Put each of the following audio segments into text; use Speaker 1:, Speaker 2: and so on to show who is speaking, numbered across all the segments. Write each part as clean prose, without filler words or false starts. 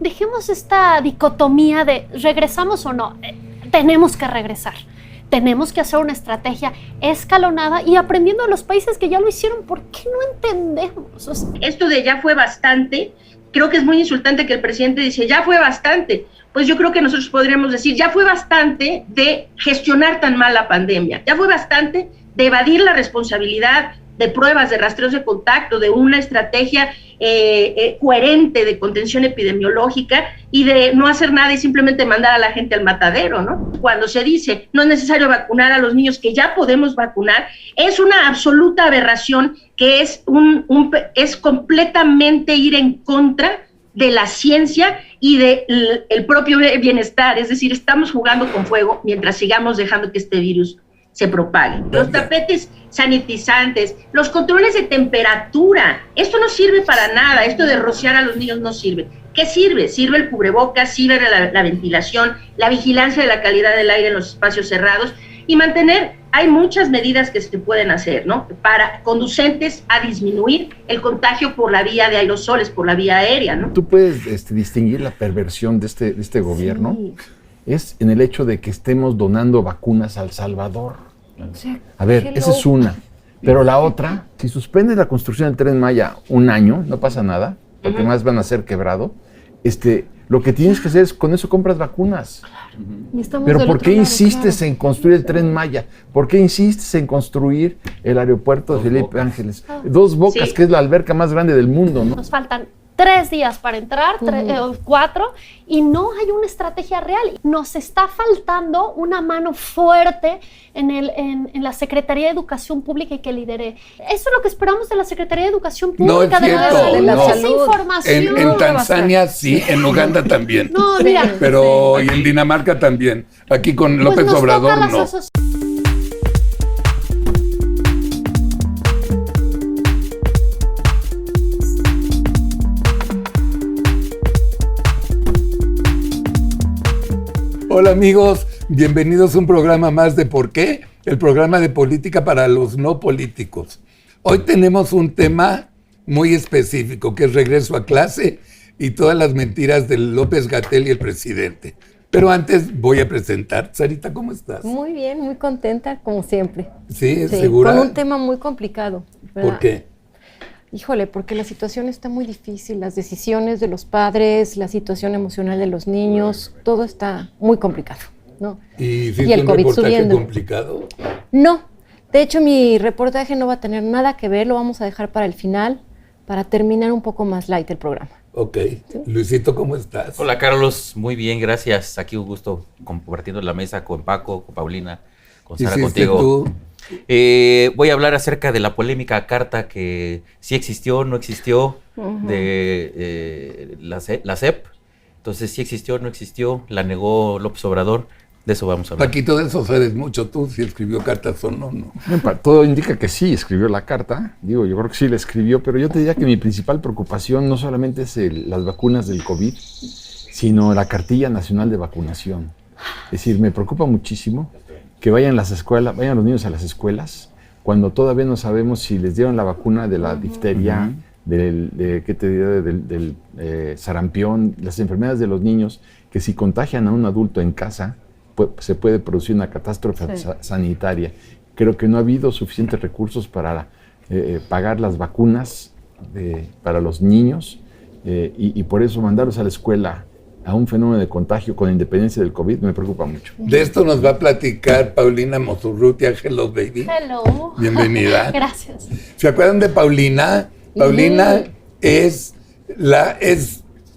Speaker 1: dejemos esta dicotomía de regresamos o no. Tenemos que regresar. Tenemos que hacer una estrategia escalonada y aprendiendo de los países que ya lo hicieron. ¿Por qué no entendemos? O sea,
Speaker 2: esto de ya fue bastante, creo que es muy insultante que el presidente dice ya fue bastante. Pues yo creo que nosotros podríamos decir ya fue bastante de gestionar tan mal la pandemia, ya fue bastante de evadir la responsabilidad de pruebas, de rastreos de contacto, de una estrategia coherente de contención epidemiológica y de no hacer nada y simplemente mandar a la gente al matadero, ¿no? Cuando se dice no es necesario vacunar a los niños que ya podemos vacunar, es una absoluta aberración que es completamente ir en contra de la ciencia y del propio bienestar, es decir, estamos jugando con fuego mientras sigamos dejando que este virus se propague. Los tapetes sanitizantes, los controles de temperatura, esto no sirve para nada, esto de rociar a los niños no sirve. ¿Qué sirve? Sirve el cubrebocas, sirve la ventilación, la vigilancia de la calidad del aire en los espacios cerrados y hay muchas medidas que se pueden hacer, ¿no? Conducentes a disminuir el contagio por la vía de aerosoles, por la vía aérea, ¿no?
Speaker 3: Tú puedes distinguir la perversión de este gobierno. Sí. Es en el hecho de que estemos donando vacunas a El Salvador. A ver, esa es una. Pero la otra, si suspendes la construcción del Tren Maya un año, no pasa nada, porque más van a ser quebrado. Lo que tienes que hacer es, con eso compras vacunas. Pero ¿por qué insistes en construir el Tren Maya? ¿Por qué insistes en construir el aeropuerto de Felipe Ángeles? Dos Bocas, que es la alberca más grande del mundo, ¿no?
Speaker 1: Nos faltan 3 días para entrar, 4, y no hay una estrategia real. Nos está faltando una mano fuerte en la Secretaría de Educación Pública y que lidere. Eso es lo que esperamos de la Secretaría de Educación Pública.
Speaker 4: No es cierto,
Speaker 1: de
Speaker 4: no.
Speaker 1: Esa información.
Speaker 4: En Tanzania sí, en Uganda también.
Speaker 1: No, mira.
Speaker 4: Pero y en Dinamarca también. Aquí con López Obrador no. Hola amigos, bienvenidos a un programa más de ¿Por qué? El programa de política para los no políticos. Hoy tenemos un tema muy específico, que es regreso a clase y todas las mentiras de López-Gatell y el presidente. Pero antes voy a presentar. Sarita, ¿cómo estás?
Speaker 5: Muy bien, muy contenta, como siempre.
Speaker 4: ¿Sí? ¿Segura?
Speaker 5: Con un tema muy complicado, ¿verdad?
Speaker 4: ¿Por qué?
Speaker 5: Híjole, porque la situación está muy difícil, las decisiones de los padres, la situación emocional de los niños, todo está muy complicado, ¿no?
Speaker 4: ¿Y
Speaker 5: el COVID
Speaker 4: reportaje
Speaker 5: subiendo.
Speaker 4: complicado?
Speaker 5: No, de hecho mi reportaje no va a tener nada que ver, lo vamos a dejar para el final, para terminar un poco más light el programa.
Speaker 4: Ok. ¿Sí? Luisito, ¿cómo estás?
Speaker 6: Hola, Carlos, muy bien, gracias. Aquí un gusto compartiendo la mesa con Paco, con Paulina, con Sara, contigo.
Speaker 4: Tú?
Speaker 6: Voy a hablar acerca de la polémica carta que sí existió, no existió, de la SEP. Entonces, sí existió, no existió, la negó López Obrador. De eso vamos a hablar.
Speaker 4: Paquito, de eso sabes mucho tú, si escribió cartas o no.
Speaker 3: Todo indica que sí escribió la carta. Digo, yo creo que sí la escribió, pero yo te diría que mi principal preocupación no solamente es las vacunas del COVID, sino la cartilla nacional de vacunación. Es decir, me preocupa muchísimo que vayan los niños a las escuelas cuando todavía no sabemos si les dieron la vacuna de la difteria, del sarampión, las enfermedades de los niños, que si contagian a un adulto en casa, se puede producir una catástrofe sanitaria. Creo que no ha habido suficientes recursos para pagar las vacunas para los niños y por eso mandarlos a la escuela a un fenómeno de contagio con independencia del COVID me preocupa mucho.
Speaker 4: De esto nos va a platicar Paulina Mosurrutia. Hello, baby.
Speaker 1: Hello.
Speaker 4: Bienvenida.
Speaker 1: Gracias.
Speaker 4: ¿Se acuerdan de Paulina? Paulina es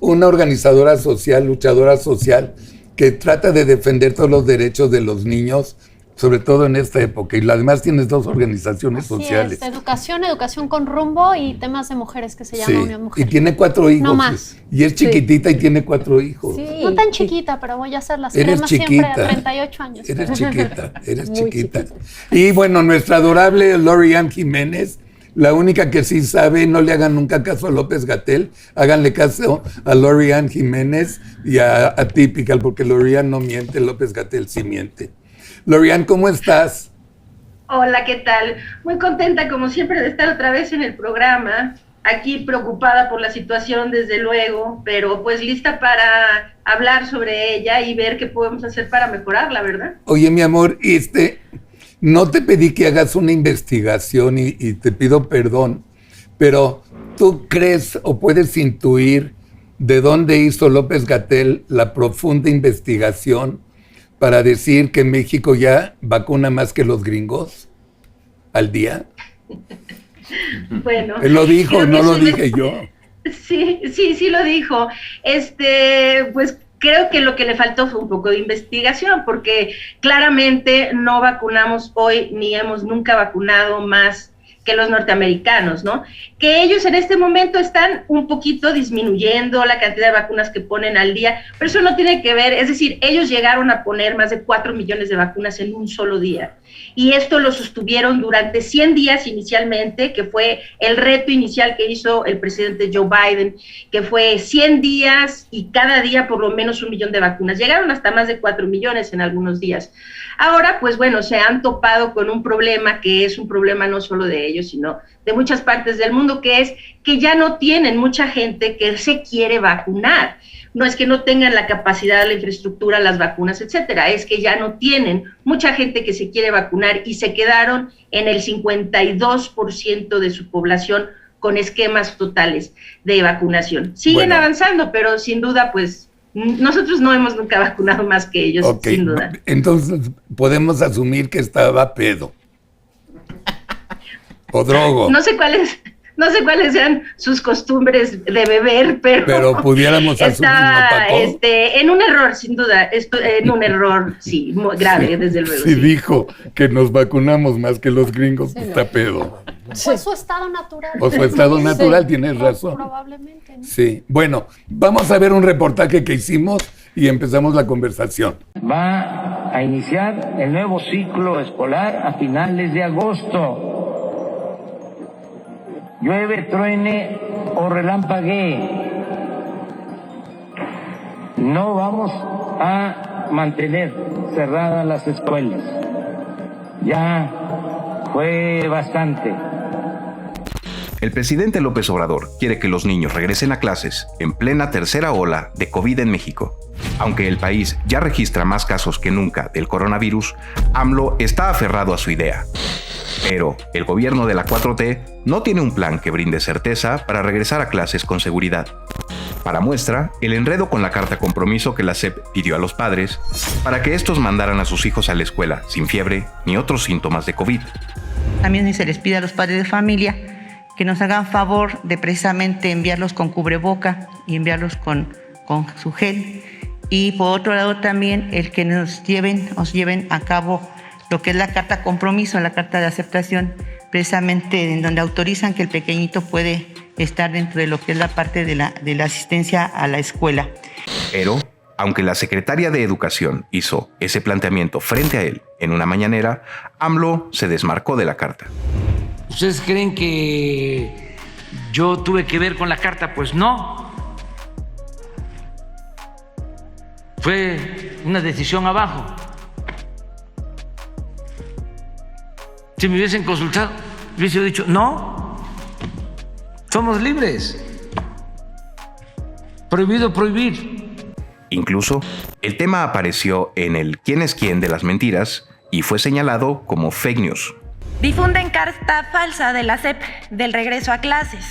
Speaker 4: una organizadora social, luchadora social, que trata de defender todos los derechos de los niños, sobre todo en esta época. Y además tienes 2 organizaciones sociales.
Speaker 1: Educación con rumbo y temas de mujeres que se llama Unión Mujer.
Speaker 4: Y tiene 4 hijos.
Speaker 1: No más.
Speaker 4: Y es chiquitita y tiene 4 hijos.
Speaker 1: Sí. No tan chiquita, pero voy a hacer las cremas siempre a 38 años.
Speaker 4: Eres chiquita. Y bueno, nuestra adorable Lori-Ann Jiménez, la única que sí sabe, no le hagan nunca caso a López-Gatell, háganle caso a Lori-Ann Jiménez y a Typical, porque Lori-Ann no miente, López-Gatell sí miente. Lori-Ann, ¿cómo estás?
Speaker 2: Hola, ¿qué tal? Muy contenta, como siempre, de estar otra vez en el programa. aquí preocupada por la situación, desde luego, pero pues lista para hablar sobre ella y ver qué podemos hacer para mejorarla, ¿verdad?
Speaker 4: Oye, mi amor, no te pedí que hagas una investigación y te pido perdón, pero ¿tú crees o puedes intuir de dónde hizo López-Gatell la profunda investigación para decir que México ya vacuna más que los gringos al día?
Speaker 2: Bueno.
Speaker 4: Él lo dijo, no lo dije yo.
Speaker 2: Sí lo dijo. Pues creo que lo que le faltó fue un poco de investigación, porque claramente no vacunamos hoy, ni hemos nunca vacunado más que los norteamericanos, ¿no? Que ellos en este momento están un poquito disminuyendo la cantidad de vacunas que ponen al día, pero eso no tiene que ver, es decir, ellos llegaron a poner más de 4 millones de vacunas en un solo día, y esto lo sostuvieron durante 100 días inicialmente, que fue el reto inicial que hizo el presidente Joe Biden, que fue 100 días y cada día por lo menos 1 millón de vacunas. Llegaron hasta más de 4 millones en algunos días. Ahora, pues bueno, se han topado con un problema que es un problema no solo de ellos, sino de muchas partes del mundo, que es que ya no tienen mucha gente que se quiere vacunar. No es que no tengan la capacidad, la infraestructura, las vacunas, etcétera, es que ya no tienen mucha gente que se quiere vacunar y se quedaron en el 52% de su población con esquemas totales de vacunación. Siguen avanzando, pero sin duda, pues, nosotros no hemos nunca vacunado más que ellos, sin duda.
Speaker 4: Entonces, podemos asumir que estaba pedo. O drogo.
Speaker 2: No sé cuáles sean sus costumbres de beber, pero
Speaker 4: pudiéramos asumir, ¿no,
Speaker 2: en un error, sin duda, en un error, sí, muy grave, desde luego.
Speaker 4: Sí, dijo que nos vacunamos más que los gringos, está pedo.
Speaker 1: O su estado natural.
Speaker 4: O su estado natural, tienes razón.
Speaker 1: Probablemente, ¿no?
Speaker 4: Sí, bueno, vamos a ver un reportaje que hicimos y empezamos la conversación.
Speaker 7: Va a iniciar el nuevo ciclo escolar a finales de agosto. Llueve, truene o relampaguee, no vamos a mantener cerradas las escuelas. Ya fue bastante.
Speaker 8: El presidente López Obrador quiere que los niños regresen a clases en plena tercera ola de COVID en México. Aunque el país ya registra más casos que nunca del coronavirus, AMLO está aferrado a su idea. Pero el gobierno de la 4T no tiene un plan que brinde certeza para regresar a clases con seguridad. Para muestra, el enredo con la carta compromiso que la SEP pidió a los padres para que estos mandaran a sus hijos a la escuela sin fiebre ni otros síntomas de COVID.
Speaker 9: También se les pide a los padres de familia que nos hagan favor de precisamente enviarlos con cubreboca y enviarlos con su gel. Y por otro lado también el que nos lleven a cabo lo que es la carta compromiso, la carta de aceptación, precisamente en donde autorizan que el pequeñito puede estar dentro de lo que es la parte de la asistencia a la escuela.
Speaker 8: Pero, aunque la secretaria de Educación hizo ese planteamiento frente a él en una mañanera, AMLO se desmarcó de la carta.
Speaker 7: ¿Ustedes creen que yo tuve que ver con la carta? Pues no. Fue una decisión abajo. Si me hubiesen consultado, hubiese dicho, no, somos libres. Prohibido prohibir.
Speaker 8: Incluso, el tema apareció en el ¿Quién es quién de las mentiras? Y fue señalado como fake news.
Speaker 10: Difunden carta falsa de la SEP del regreso a clases.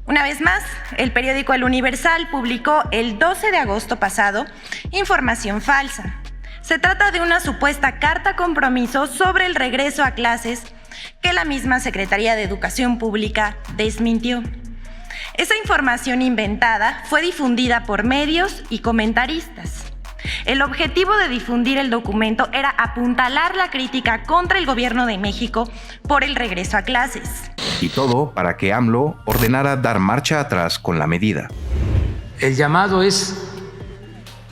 Speaker 10: Una vez más, el periódico El Universal publicó el 12 de agosto pasado información falsa. Se trata de una supuesta carta compromiso sobre el regreso a clases que la misma Secretaría de Educación Pública desmintió. Esa información inventada fue difundida por medios y comentaristas. El objetivo de difundir el documento era apuntalar la crítica contra el gobierno de México por el regreso a clases.
Speaker 8: Y todo para que AMLO ordenara dar marcha atrás con la medida.
Speaker 7: El llamado es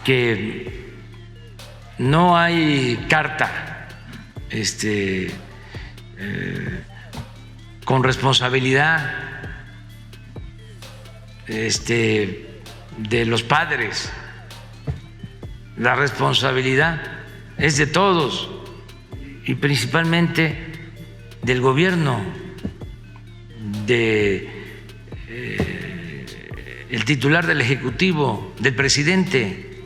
Speaker 7: que no hay carta con responsabilidad de los padres. La responsabilidad es de todos y principalmente del gobierno, de el titular del Ejecutivo, del presidente.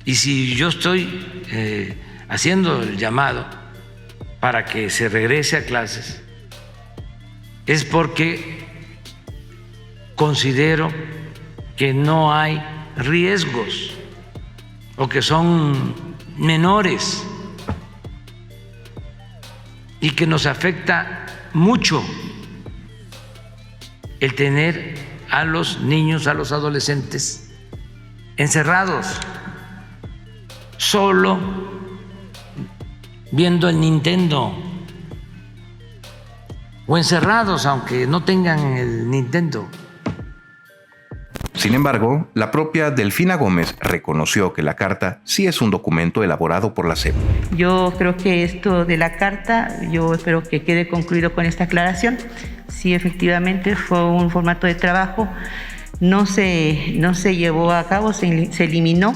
Speaker 7: Y si yo estoy haciendo el llamado para que se regrese a clases, es porque considero que no hay riesgos o que son menores y que nos afecta mucho el tener a los niños, a los adolescentes encerrados, solo viendo el Nintendo, o encerrados aunque no tengan el Nintendo.
Speaker 8: Sin embargo, la propia Delfina Gómez reconoció que la carta sí es un documento elaborado por la SEP.
Speaker 9: Yo creo que esto de la carta, yo espero que quede concluido con esta aclaración. Sí, efectivamente fue un formato de trabajo, no se llevó a cabo, se eliminó.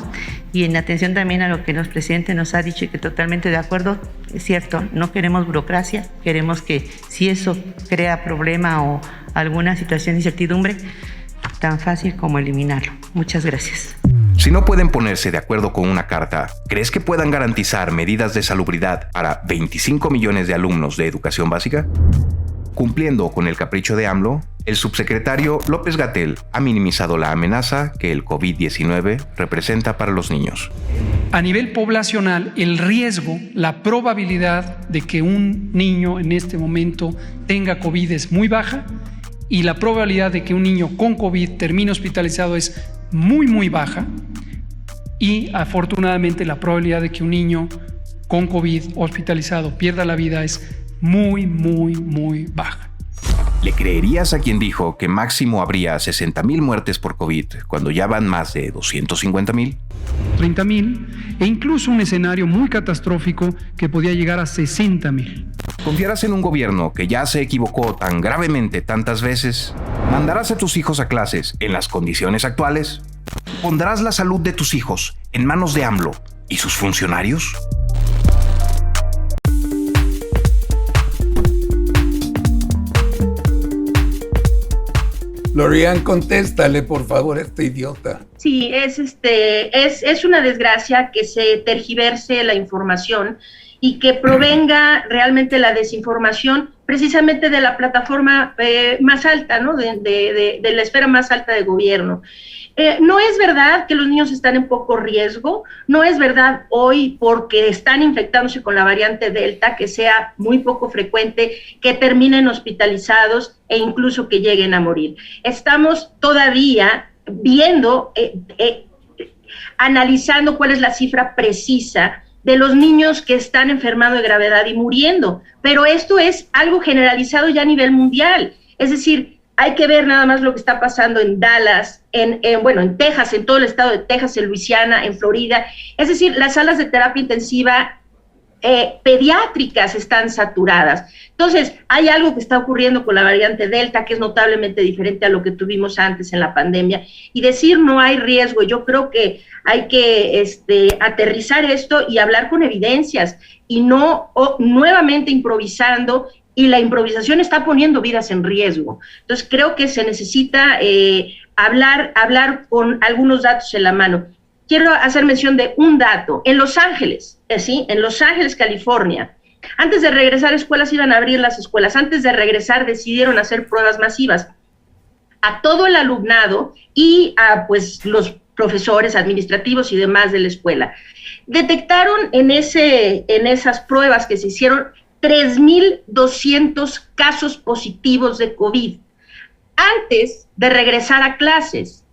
Speaker 9: Y en atención también a lo que el presidente nos ha dicho y que totalmente de acuerdo, es cierto, no queremos burocracia, queremos que si eso crea problema o alguna situación de incertidumbre, tan fácil como eliminarlo. Muchas gracias.
Speaker 8: Si no pueden ponerse de acuerdo con una carta, ¿crees que puedan garantizar medidas de salubridad para 25 millones de alumnos de educación básica? Cumpliendo con el capricho de AMLO, el subsecretario López-Gatell ha minimizado la amenaza que el COVID-19 representa para los niños.
Speaker 11: A nivel poblacional, el riesgo, la probabilidad de que un niño en este momento tenga COVID es muy baja y la probabilidad de que un niño con COVID termine hospitalizado es muy, muy baja. Y afortunadamente la probabilidad de que un niño con COVID hospitalizado pierda la vida es muy, muy, muy baja.
Speaker 8: ¿Le creerías a quien dijo que máximo habría 60,000 muertes por COVID cuando ya van más de 250,000?
Speaker 11: 30,000 e incluso un escenario muy catastrófico que podía llegar a 60,000.
Speaker 8: ¿Confiarás en un gobierno que ya se equivocó tan gravemente tantas veces? ¿Mandarás a tus hijos a clases en las condiciones actuales? ¿Pondrás la salud de tus hijos en manos de AMLO y sus funcionarios?
Speaker 4: Lorian, contéstale, por favor, a este idiota.
Speaker 2: Sí, es una desgracia que se tergiverse la información y que provenga realmente la desinformación precisamente de la plataforma más alta, ¿no? De la esfera más alta de gobierno. No es verdad que los niños están en poco riesgo, no es verdad hoy porque están infectándose con la variante Delta que sea muy poco frecuente que terminen hospitalizados e incluso que lleguen a morir. Estamos todavía viendo, analizando cuál es la cifra precisa de los niños que están enfermando de gravedad y muriendo, pero esto es algo generalizado ya a nivel mundial, es decir, hay que ver nada más lo que está pasando en Dallas, en Texas, en todo el estado de Texas, en Luisiana, en Florida. Es decir, las salas de terapia intensiva pediátricas están saturadas. Entonces, hay algo que está ocurriendo con la variante Delta que es notablemente diferente a lo que tuvimos antes en la pandemia. Y decir no hay riesgo, yo creo que hay que aterrizar esto y hablar con evidencias y no nuevamente improvisando. Y la improvisación está poniendo vidas en riesgo. Entonces, creo que se necesita hablar con algunos datos en la mano. Quiero hacer mención de un dato. En Los Ángeles, en Los Ángeles, California, antes de regresar a escuelas iban a abrir las escuelas. Antes de regresar decidieron hacer pruebas masivas a todo el alumnado y a los profesores administrativos y demás de la escuela. Detectaron en esas pruebas que se hicieron 3,200 casos positivos de COVID antes de regresar a clases.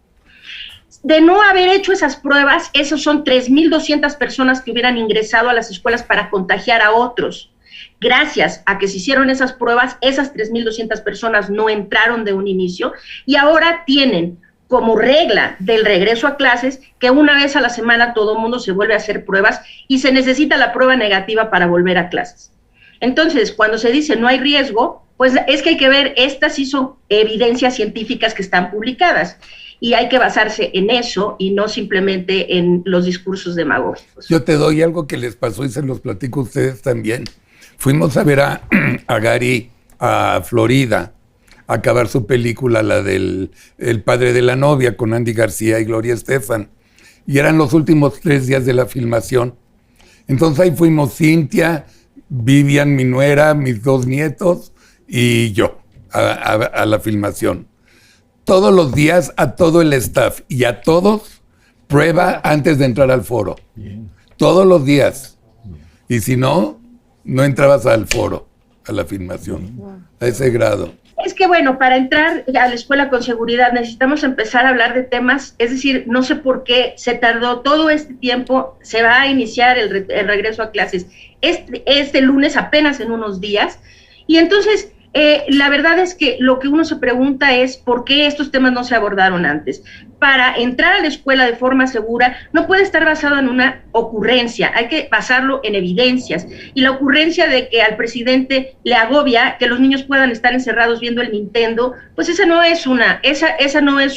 Speaker 2: De no haber hecho esas pruebas, esos son 3,200 personas que hubieran ingresado a las escuelas para contagiar a otros. Gracias a que se hicieron esas pruebas, esas 3,200 personas no entraron de un inicio y ahora tienen como regla del regreso a clases que una vez a la semana todo el mundo se vuelve a hacer pruebas y se necesita la prueba negativa para volver a clases. Entonces, cuando se dice no hay riesgo, pues es que hay que ver, estas sí son evidencias científicas que están publicadas y hay que basarse en eso y no simplemente en los discursos demagógicos.
Speaker 4: Yo te doy algo que les pasó y se los platico a ustedes también. Fuimos a ver a Gary a Florida, acabar su película, la del El padre de la novia, con Andy García y Gloria Estefan. Y eran los últimos 3 días de la filmación. Entonces ahí fuimos Cintia, Vivian, mi nuera, mis 2 nietos y yo a la filmación. Todos los días a todo el staff y a todos prueba antes de entrar al foro. Bien. Todos los días. Y si no, no entrabas al foro, a la filmación, a ese grado.
Speaker 2: Es que bueno, para entrar a la escuela con seguridad necesitamos empezar a hablar de temas, es decir, no sé por qué se tardó todo este tiempo, se va a iniciar el regreso a clases este lunes apenas en unos días, y entonces la verdad es que lo que uno se pregunta es por qué estos temas no se abordaron antes. Para entrar a la escuela de forma segura no puede estar basado en una ocurrencia, hay que basarlo en evidencias. Y la ocurrencia de que al presidente le agobia que los niños puedan estar encerrados viendo el Nintendo, pues esa no es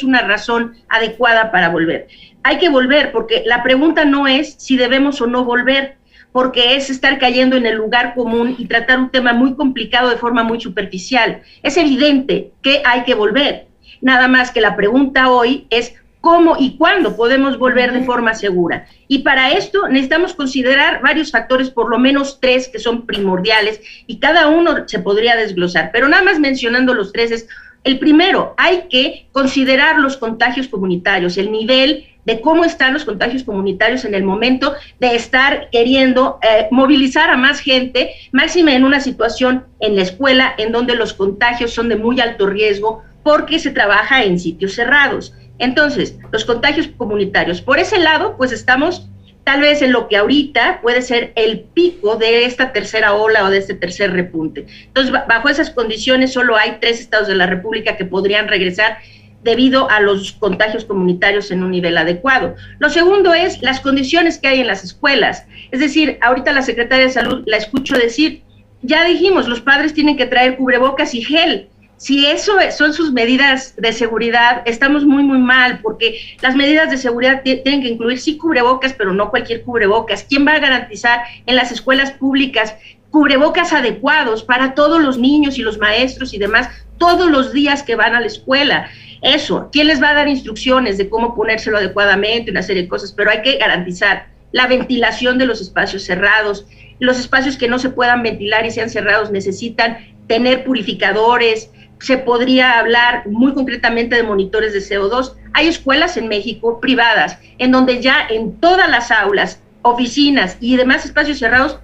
Speaker 2: una razón adecuada para volver. Hay que volver porque la pregunta no es si debemos o no volver, porque es estar cayendo en el lugar común y tratar un tema muy complicado de forma muy superficial. Es evidente que hay que volver, nada más que la pregunta hoy es cómo y cuándo podemos volver de forma segura. Y para esto necesitamos considerar varios factores, por lo menos 3 que son primordiales, y cada uno se podría desglosar, pero nada más mencionando los 3 es, el primero, hay que considerar los contagios comunitarios, el nivel de cómo están los contagios comunitarios en el momento de estar queriendo movilizar a más gente, máxime en una situación en la escuela en donde los contagios son de muy alto riesgo porque se trabaja en sitios cerrados. Entonces, los contagios comunitarios, por ese lado, pues estamos tal vez en lo que ahorita puede ser el pico de esta tercera ola o de este tercer repunte. Entonces, bajo esas condiciones, solo hay 3 estados de la República que podrían regresar debido a los contagios comunitarios en un nivel adecuado. Lo segundo es las condiciones que hay en las escuelas. Es decir, ahorita la secretaria de Salud la escucho decir, ya dijimos, los padres tienen que traer cubrebocas y gel. Si eso son sus medidas de seguridad, estamos muy, muy mal, porque las medidas de seguridad tienen que incluir sí cubrebocas, pero no cualquier cubrebocas. ¿Quién va a garantizar en las escuelas públicas cubrebocas adecuados para todos los niños y los maestros y demás, todos los días que van a la escuela? Eso, ¿quién les va a dar instrucciones de cómo ponérselo adecuadamente, una serie de cosas? Pero hay que garantizar la ventilación de los espacios cerrados. Los espacios que no se puedan ventilar y sean cerrados necesitan tener purificadores. Se podría hablar muy concretamente de monitores de CO2. Hay escuelas en México privadas en donde ya en todas las aulas, oficinas y demás espacios cerrados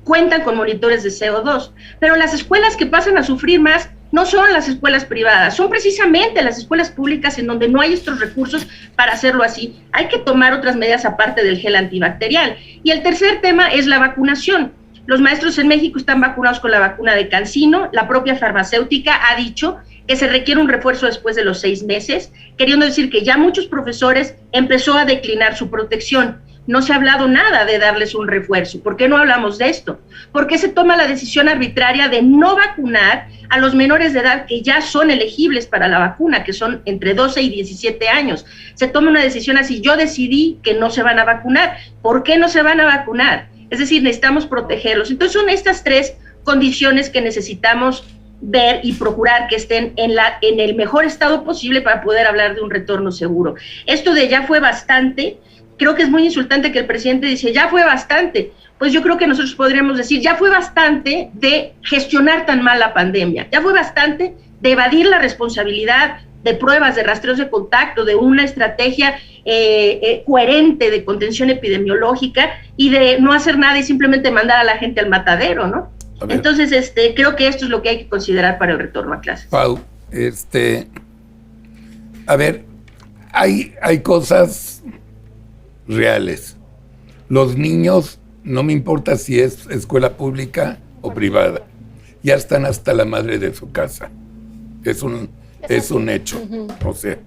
Speaker 2: cuentan con monitores de CO2. Pero las escuelas que pasan a sufrir más no son las escuelas privadas, son precisamente las escuelas públicas en donde no hay estos recursos para hacerlo así. Hay que tomar otras medidas aparte del gel antibacterial. Y el tercer tema es la vacunación. Los maestros en México están vacunados con la vacuna de CanSino. La propia farmacéutica ha dicho que se requiere un refuerzo después de los 6 meses, queriendo decir que ya muchos profesores empezó a declinar su protección. No se ha hablado nada de darles un refuerzo. ¿Por qué no hablamos de esto? ¿Por qué se toma la decisión arbitraria de no vacunar a los menores de edad que ya son elegibles para la vacuna, que son entre 12 y 17 años? Se toma una decisión así. Yo decidí que no se van a vacunar. ¿Por qué no se van a vacunar? Es decir, necesitamos protegerlos. Entonces son estas 3 condiciones que necesitamos ver y procurar que estén en el mejor estado posible para poder hablar de un retorno seguro. Esto de ya fue bastante, creo que es muy insultante que el presidente dice, ya fue bastante. Pues yo creo que nosotros podríamos decir, ya fue bastante de gestionar tan mal la pandemia, ya fue bastante de evadir la responsabilidad de pruebas, de rastreos de contacto, de una estrategia coherente de contención epidemiológica y de no hacer nada y simplemente mandar a la gente al matadero, ¿no? Entonces, creo que esto es lo que hay que considerar para el retorno a clases.
Speaker 4: Pau, a ver, hay cosas reales. Los niños, no me importa si es escuela pública o privada, ya están hasta la madre de su casa. Es un hecho. O sea,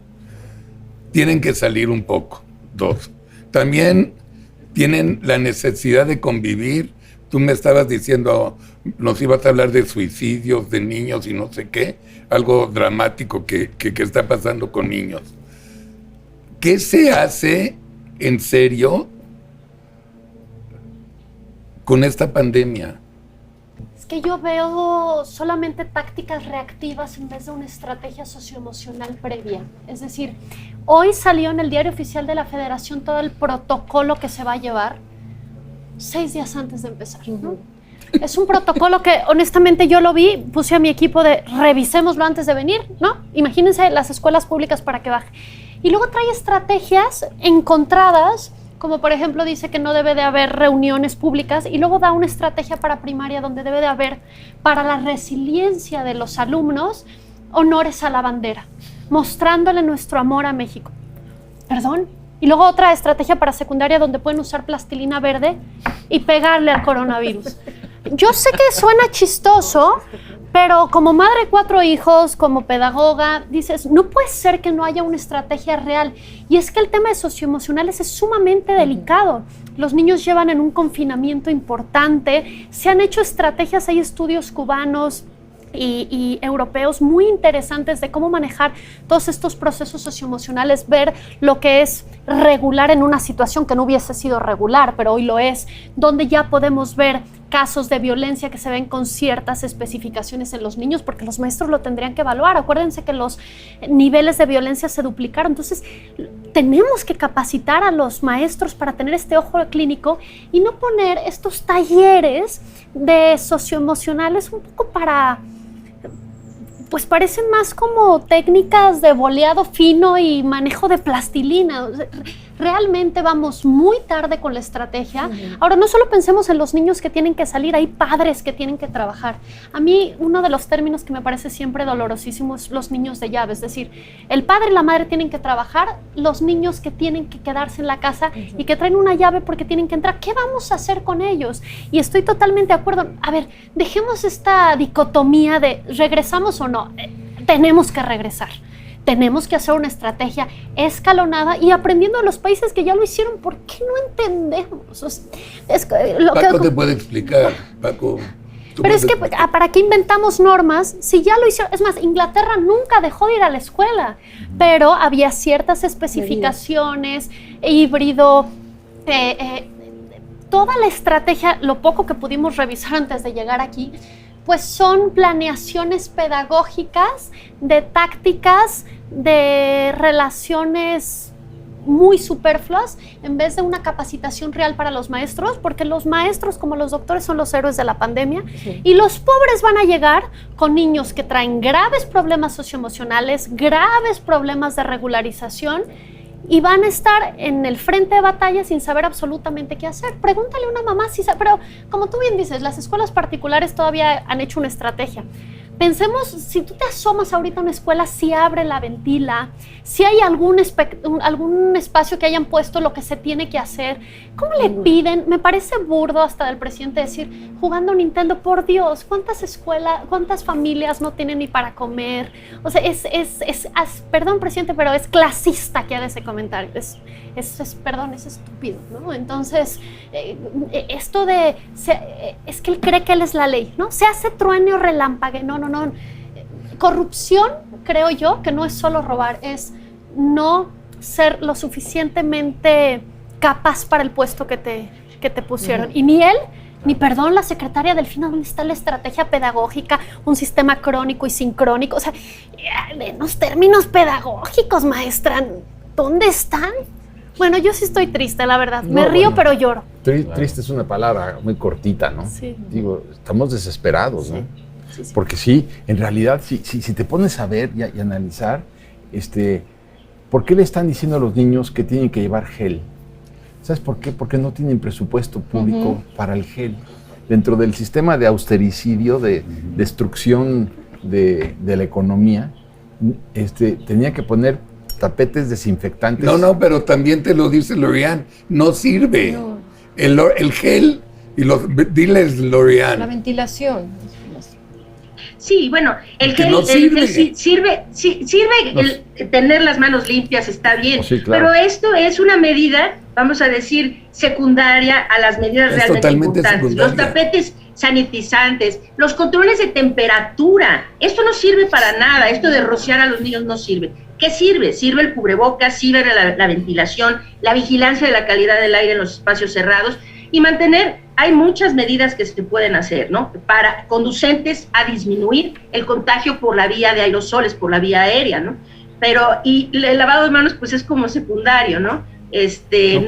Speaker 4: tienen que salir un poco. 2. También tienen la necesidad de convivir. Tú me estabas diciendo, nos ibas a hablar de suicidios de niños y no sé qué, algo dramático que está pasando con niños. ¿Qué se hace en serio con esta pandemia?
Speaker 1: Es que yo veo solamente tácticas reactivas en vez de una estrategia socioemocional previa. Es decir, hoy salió en el Diario Oficial de la Federación todo el protocolo que se va a llevar 6 días antes de empezar, ¿no? Es un protocolo que honestamente yo lo vi, puse a mi equipo de revisémoslo antes de venir, ¿no? Imagínense las escuelas públicas para que baje. Y luego trae estrategias encontradas, como por ejemplo dice que no debe de haber reuniones públicas, y luego da una estrategia para primaria donde debe de haber, para la resiliencia de los alumnos, honores a la bandera, mostrándole nuestro amor a México. ¿Perdón? Y luego otra estrategia para secundaria donde pueden usar plastilina verde y pegarle al coronavirus. Yo sé que suena chistoso, pero como madre de 4 hijos, como pedagoga, dices, no puede ser que no haya una estrategia real. Y es que el tema de socioemocionales es sumamente delicado. Los niños llevan en un confinamiento importante, se han hecho estrategias, hay estudios cubanos y europeos muy interesantes de cómo manejar todos estos procesos socioemocionales, ver lo que es regular en una situación que no hubiese sido regular, pero hoy lo es, donde ya podemos ver casos de violencia que se ven con ciertas especificaciones en los niños, porque los maestros lo tendrían que evaluar. Acuérdense que los niveles de violencia se duplicaron, entonces tenemos que capacitar a los maestros para tener este ojo clínico y no poner estos talleres de socioemocionales un poco para... pues parecen más como técnicas de boleado fino y manejo de plastilina. Realmente vamos muy tarde con la estrategia. Ahora, no solo pensemos en los niños que tienen que salir, hay padres que tienen que trabajar. A mí, uno de los términos que me parece siempre dolorosísimo es los niños de llave. Es decir, el padre y la madre tienen que trabajar, los niños que tienen que quedarse en la casa y que traen una llave porque tienen que entrar. ¿Qué vamos a hacer con ellos? Y estoy totalmente de acuerdo. A ver, dejemos esta dicotomía de ¿regresamos o no? Tenemos que regresar. Tenemos que hacer una estrategia escalonada y aprendiendo de los países que ya lo hicieron. ¿Por qué no entendemos? O sea,
Speaker 4: Paco te puede explicar, Paco.
Speaker 1: Pero es que, ¿para qué inventamos normas si ya lo hicieron? Es más, Inglaterra nunca dejó de ir a la escuela, pero había ciertas especificaciones, híbrido, toda la estrategia, lo poco que pudimos revisar antes de llegar aquí, pues son planeaciones pedagógicas de tácticas, de relaciones muy superfluas, en vez de una capacitación real para los maestros, porque los maestros, como los doctores, son los héroes de la pandemia, y los pobres van a llegar con niños que traen graves problemas socioemocionales, graves problemas de regularización, y van a estar en el frente de batalla sin saber absolutamente qué hacer. Pregúntale a una mamá si sabe, pero como tú bien dices, las escuelas particulares todavía han hecho una estrategia. Pensemos, si tú te asomas ahorita a una escuela, si abre la ventila, si hay algún espacio que hayan puesto lo que se tiene que hacer. ¿Cómo le piden? Me parece burdo hasta del presidente decir, jugando Nintendo, por Dios, ¿cuántas familias no tienen ni para comer? O sea, perdón, presidente, pero es clasista que haga ese comentario. Perdón, es estúpido, ¿no? Entonces, esto de, es que él cree que él es la ley, ¿no? Se hace truene o relámpague, no. Corrupción, creo yo, que no es solo robar, es no ser lo suficientemente capaz para el puesto que te pusieron. Y ni él, ni perdón, la secretaria Delfina, ¿dónde está la estrategia pedagógica? Un sistema crónico y sincrónico. O sea, en los términos pedagógicos, maestra, ¿dónde están? Bueno, yo sí estoy triste, la verdad. Me río, pero lloro.
Speaker 3: Triste es una palabra muy cortita, ¿no?
Speaker 1: Sí.
Speaker 3: Digo, estamos desesperados, ¿no?
Speaker 1: Sí.
Speaker 3: Porque sí, en realidad, si te pones a ver y analizar, ¿por qué le están diciendo a los niños que tienen que llevar gel? ¿Sabes por qué? Porque no tienen presupuesto público para el gel. Dentro del sistema de austericidio, de destrucción de la economía, tenía que poner tapetes desinfectantes.
Speaker 4: No, pero también te lo dice L'Oreal, no sirve. No. El gel, diles L'Oreal.
Speaker 5: La ventilación.
Speaker 2: Sí, bueno, el gel,
Speaker 4: no sirve.
Speaker 2: Sirve tener las manos limpias, está bien,
Speaker 3: sí, claro.
Speaker 2: Pero esto es una medida, vamos a decir, secundaria a las medidas realmente importantes.
Speaker 4: Secundaria.
Speaker 2: Los tapetes sanitizantes, los controles de temperatura, esto no sirve para nada, esto de rociar a los niños no sirve. ¿Qué sirve? Sirve el cubrebocas, sirve la ventilación, la vigilancia de la calidad del aire en los espacios cerrados y mantener hay muchas medidas que se pueden hacer, ¿no? Conducentes a disminuir el contagio por la vía de aerosoles, por la vía aérea, ¿no? Y el lavado de manos, pues es como secundario, ¿no?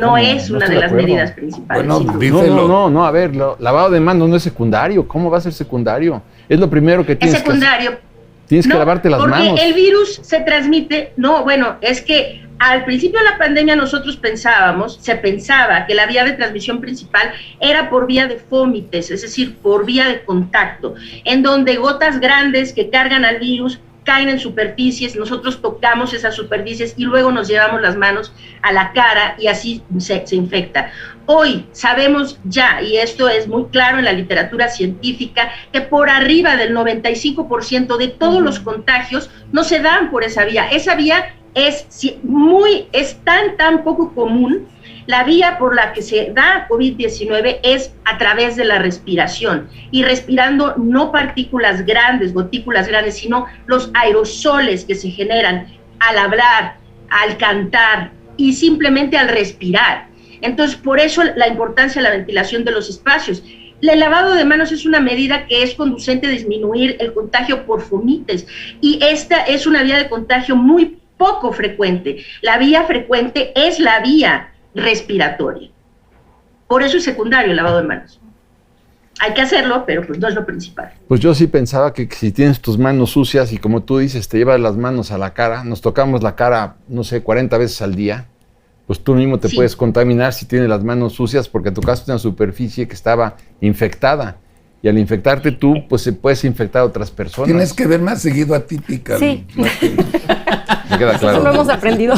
Speaker 2: No es una de las medidas principales.
Speaker 3: No, a ver, lavado de manos no es secundario. ¿Cómo va a ser secundario? Es lo primero que tienes que hacer. Es secundario. Tienes que lavarte las manos.
Speaker 2: Porque el virus se transmite, es que al principio de la pandemia se pensaba que la vía de transmisión principal era por vía de fómites, es decir, por vía de contacto, en donde gotas grandes que cargan al virus caen en superficies, nosotros tocamos esas superficies y luego nos llevamos las manos a la cara y así se infecta. Hoy sabemos ya, y esto es muy claro en la literatura científica, que por arriba del 95% de todos los contagios no se dan por esa vía. Esa vía es tan poco común. La vía por la que se da COVID-19 es a través de la respiración, y respirando no partículas grandes, gotículas grandes, sino los aerosoles que se generan al hablar, al cantar y simplemente al respirar. Entonces, por eso la importancia de la ventilación de los espacios. El lavado de manos es una medida que es conducente a disminuir el contagio por fomites, y esta es una vía de contagio muy poco frecuente. La vía frecuente es la vía respiratoria. Por eso es secundario el lavado de manos. Hay que hacerlo, pero pues no es lo principal.
Speaker 3: Pues yo sí pensaba que si tienes tus manos sucias y como tú dices, te llevas las manos a la cara, nos tocamos la cara, 40 veces al día, pues tú mismo te puedes contaminar si tienes las manos sucias, porque tocaste una superficie que estaba infectada. Y al infectarte tú, pues se puedes infectar a otras personas.
Speaker 4: Tienes que ver más seguido a Típica.
Speaker 5: Sí.
Speaker 3: Me queda claro.
Speaker 5: Eso lo hemos aprendido.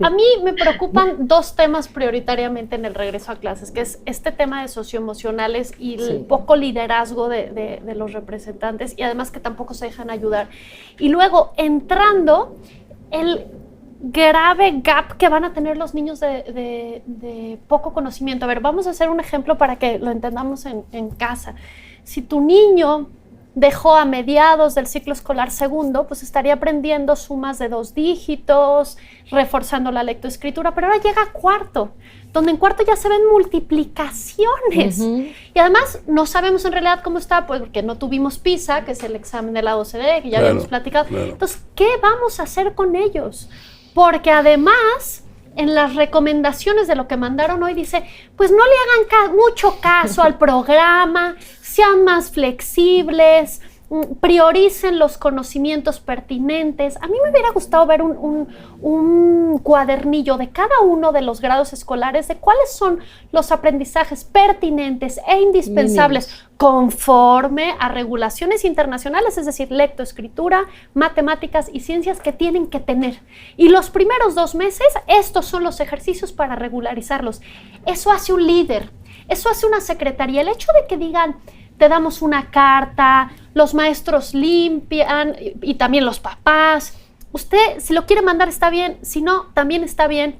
Speaker 1: A mí me preocupan dos temas prioritariamente en el regreso a clases, que es este tema de socioemocionales y el poco liderazgo de los representantes, y además que tampoco se dejan ayudar. Y luego, entrando, el grave gap que van a tener los niños de poco conocimiento. A ver, vamos a hacer un ejemplo para que lo entendamos en casa. Si tu niño dejó a mediados del ciclo escolar segundo, pues estaría aprendiendo sumas de 2 dígitos, reforzando la lectoescritura, pero ahora llega a cuarto, donde en cuarto ya se ven multiplicaciones. Y además no sabemos en realidad cómo está, pues porque no tuvimos PISA, que es el examen de la OCDE, que ya habíamos platicado. Entonces, ¿qué vamos a hacer con ellos? Porque además, en las recomendaciones de lo que mandaron hoy dice, pues no le hagan mucho caso al programa, sean más flexibles, prioricen los conocimientos pertinentes. A mí me hubiera gustado ver un cuadernillo de cada uno de los grados escolares de cuáles son los aprendizajes pertinentes e indispensables conforme a regulaciones internacionales, es decir, lectoescritura, matemáticas y ciencias que tienen que tener. Y los primeros 2 meses, estos son los ejercicios para regularizarlos. Eso hace un líder, eso hace una secretaría. El hecho de que digan, te damos una carta, los maestros limpian y también los papás. Usted, si lo quiere mandar, está bien, si no, también está bien.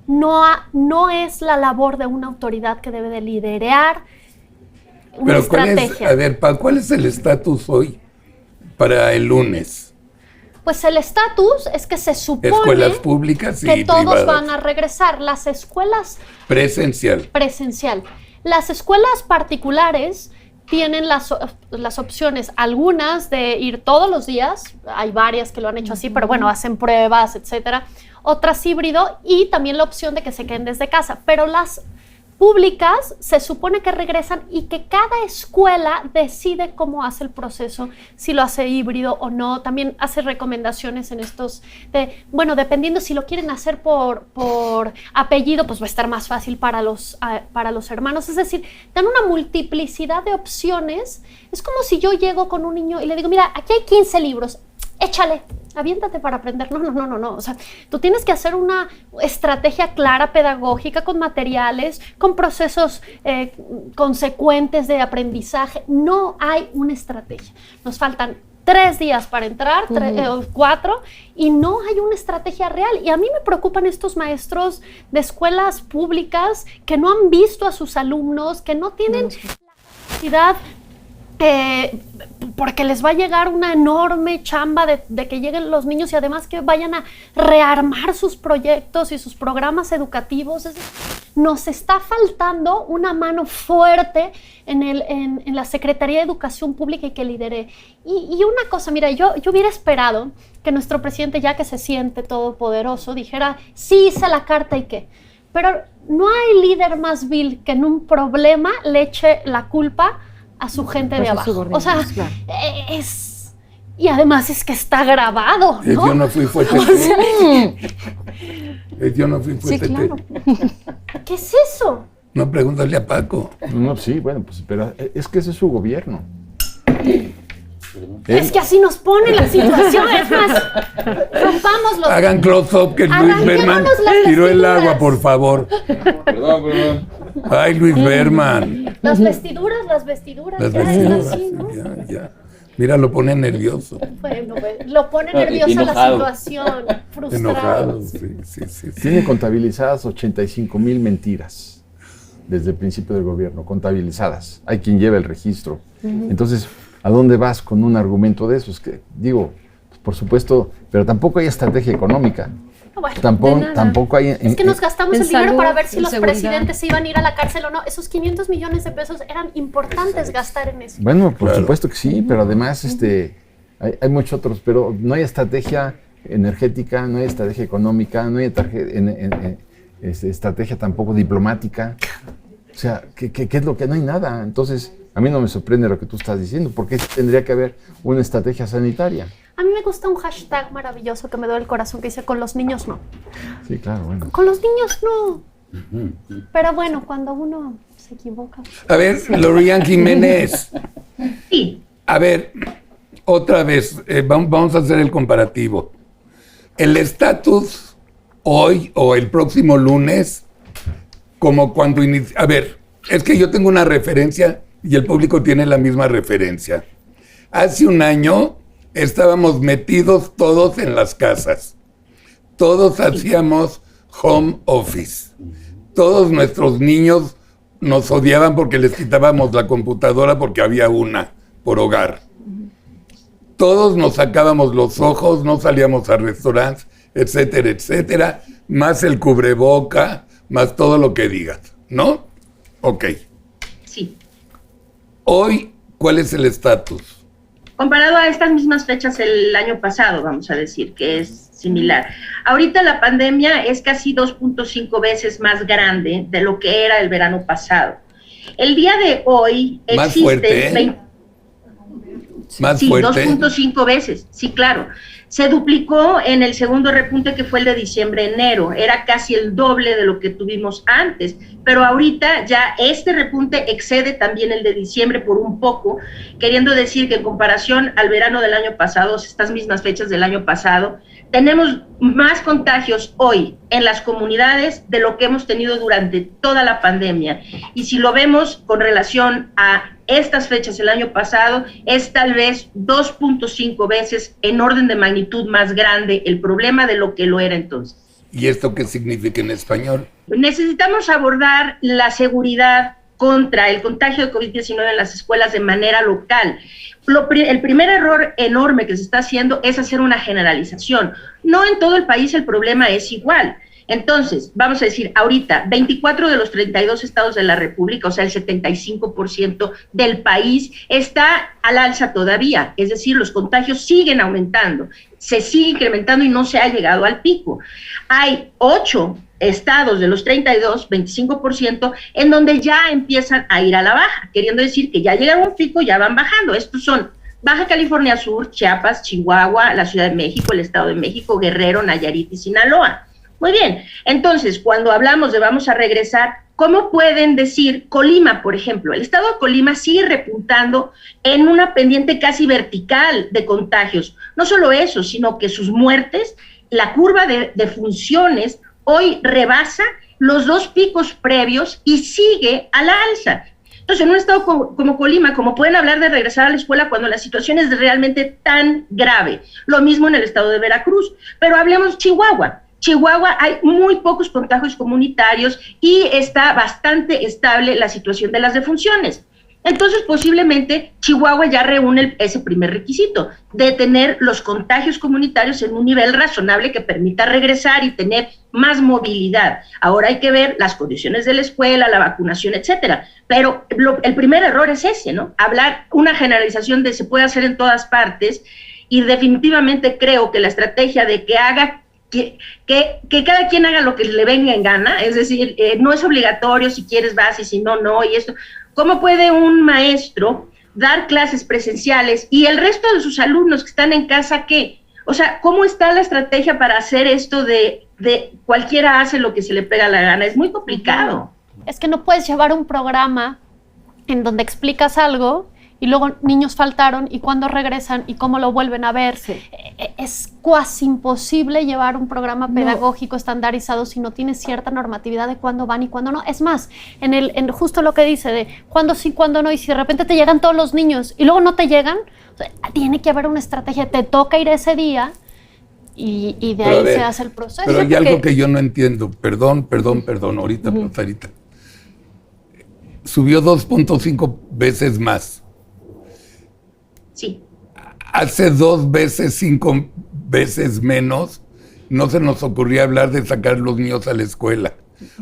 Speaker 1: No es la labor de una autoridad que debe de liderar una estrategia.
Speaker 4: ¿Cuál es el estatus hoy para el lunes?
Speaker 1: Pues el estatus es que se supone
Speaker 4: escuelas públicas y
Speaker 1: que todos
Speaker 4: privadas
Speaker 1: van a regresar. Las escuelas
Speaker 4: presencial.
Speaker 1: Las escuelas particulares tienen las opciones, algunas de ir todos los días, hay varias que lo han hecho así, pero bueno, hacen pruebas, etcétera. Otras híbrido, y también la opción de que se queden desde casa. Pero las públicas se supone que regresan y que cada escuela decide cómo hace el proceso, si lo hace híbrido o no. También hace recomendaciones en estos dependiendo si lo quieren hacer por apellido, pues va a estar más fácil para los hermanos. Es decir, dan una multiplicidad de opciones. Es como si yo llego con un niño y le digo, mira, aquí hay 15 libros, échale, aviéntate para aprender. No. O sea, tú tienes que hacer una estrategia clara, pedagógica, con materiales, con procesos consecuentes de aprendizaje. No hay una estrategia. Nos faltan 3 días para entrar, 4, y no hay una estrategia real. Y a mí me preocupan estos maestros de escuelas públicas que no han visto a sus alumnos, que no tienen la capacidad porque les va a llegar una enorme chamba de que lleguen los niños y además que vayan a rearmar sus proyectos y sus programas educativos. Nos está faltando una mano fuerte en la Secretaría de Educación Pública y que lidere. Y una cosa, mira, yo hubiera esperado que nuestro presidente, ya que se siente todopoderoso, dijera, sí hice la carta y qué. Pero no hay líder más vil que en un problema le eche la culpa a su gente de abajo. O sea, claro. Y además es que está grabado, ¿no?
Speaker 4: Yo no fui fuerte. Yo no fui fuerte.
Speaker 1: Sí, claro. ¿Qué es eso?
Speaker 4: No, pregúntale a Paco.
Speaker 3: No, sí, bueno, pues, pero es que ese es su gobierno.
Speaker 1: Es que así nos pone la situación, es más, rompámoslo.
Speaker 4: Hagan close-up que Luis Berman tiró el agua, por favor. Perdón. Ay, Luis Berman.
Speaker 1: Las vestiduras. Así, ¿no?
Speaker 4: Ya. Mira, lo pone nervioso.
Speaker 1: Bueno, lo pone nerviosa la situación, frustrado.
Speaker 4: Enojado, sí.
Speaker 3: Tiene contabilizadas 85,000 mentiras desde el principio del gobierno, contabilizadas. Hay quien lleva el registro. Entonces, ¿a dónde vas con un argumento de eso? Es que, digo, por supuesto, pero tampoco hay estrategia económica. Bueno, tampoco hay...
Speaker 1: Es que nos gastamos el dinero para ver si los presidentes se iban a ir a la cárcel o no. Esos 500 millones de pesos eran importantes gastar en eso.
Speaker 3: Bueno, por supuesto que sí, pero además hay muchos otros, pero no hay estrategia energética, no hay estrategia económica, no hay estrategia tampoco diplomática. O sea, ¿qué es lo que? No hay nada. Entonces, a mí no me sorprende lo que tú estás diciendo, porque tendría que haber una estrategia sanitaria.
Speaker 1: A mí me gusta un hashtag maravilloso que me duele el corazón que dice, con los niños no.
Speaker 3: Sí, claro, bueno.
Speaker 1: Con los niños no. Pero bueno, cuando uno se equivoca.
Speaker 4: A ver, Lorian Jiménez.
Speaker 2: Sí.
Speaker 4: A ver, otra vez, vamos a hacer el comparativo. El estatus hoy o el próximo lunes, como cuando inicia... A ver, es que yo tengo una referencia y el público tiene la misma referencia. Hace un año estábamos metidos todos en las casas. Todos hacíamos home office. Todos nuestros niños nos odiaban porque les quitábamos la computadora porque había una por hogar. Todos nos sacábamos los ojos, no salíamos a restaurantes, etcétera, etcétera, más el cubreboca, más todo lo que digas, ¿no? Ok.
Speaker 2: Sí.
Speaker 4: Hoy, ¿cuál es el estatus?
Speaker 2: Comparado a estas mismas fechas el año pasado, vamos a decir, que es similar. Ahorita la pandemia es casi 2.5 veces más grande de lo que era el verano pasado. El día de hoy
Speaker 4: más fuerte, más fuerte.
Speaker 2: 2.5 veces, sí, claro. Se duplicó en el segundo repunte que fue el de diciembre-enero, era casi el doble de lo que tuvimos antes, pero ahorita ya este repunte excede también el de diciembre por un poco, queriendo decir que en comparación al verano del año pasado, estas mismas fechas del año pasado, tenemos más contagios hoy en las comunidades de lo que hemos tenido durante toda la pandemia. Y si lo vemos con relación a estas fechas el año pasado, es tal vez 2.5 veces en orden de magnitud más grande el problema de lo que lo era entonces.
Speaker 4: ¿Y esto qué significa en español?
Speaker 2: Necesitamos abordar la seguridad contra el contagio de COVID-19 en las escuelas de manera local. El primer error enorme que se está haciendo es hacer una generalización. No en todo el país el problema es igual. Entonces, vamos a decir, ahorita, 24 de los 32 estados de la República, o sea, el 75% del país está al alza todavía, es decir, los contagios siguen aumentando, se sigue incrementando y no se ha llegado al pico. Hay 8 estados de los 32, 25%, en donde ya empiezan a ir a la baja, queriendo decir que ya llegaron a un pico, ya van bajando. Estos son Baja California Sur, Chiapas, Chihuahua, la Ciudad de México, el Estado de México, Guerrero, Nayarit y Sinaloa. Muy bien, entonces, cuando hablamos de vamos a regresar, ¿cómo pueden decir Colima, por ejemplo? El estado de Colima sigue repuntando en una pendiente casi vertical de contagios. No solo eso, sino que sus muertes, la curva de funciones, hoy rebasa los 2 picos previos y sigue a la alza. Entonces, en un estado como Colima, ¿cómo pueden hablar de regresar a la escuela cuando la situación es realmente tan grave? Lo mismo en el estado de Veracruz. Pero hablemos Chihuahua. Chihuahua hay muy pocos contagios comunitarios y está bastante estable la situación de las defunciones. Entonces, posiblemente Chihuahua ya reúne ese primer requisito, de tener los contagios comunitarios en un nivel razonable que permita regresar y tener más movilidad. Ahora hay que ver las condiciones de la escuela, la vacunación, etcétera. Pero el primer error es ese, ¿no? Hablar una generalización de se puede hacer en todas partes, y definitivamente creo que la estrategia de que haga que cada quien haga lo que le venga en gana, es decir, no es obligatorio, si quieres vas y si no, no, y esto. ¿Cómo puede un maestro dar clases presenciales y el resto de sus alumnos que están en casa qué? O sea, ¿cómo está la estrategia para hacer esto de cualquiera hace lo que se le pega la gana? Es muy complicado.
Speaker 1: Es que no puedes llevar un programa en donde explicas algo y luego niños faltaron y cuándo regresan y cómo lo vuelven a ver. Sí. Es casi imposible llevar un programa pedagógico estandarizado si no tienes cierta normatividad de cuándo van y cuándo no. Es más, en justo lo que dice de cuándo sí, cuándo no, y si de repente te llegan todos los niños y luego no te llegan, o sea, tiene que haber una estrategia. Te toca ir ese día y de ahí se hace el proceso.
Speaker 4: Pero hay algo que yo no entiendo. Perdón, ahorita, ahorita. Subió 2.5 veces más.
Speaker 2: Sí.
Speaker 4: Hace 2 veces, 5 veces menos, no se nos ocurría hablar de sacar los niños a la escuela.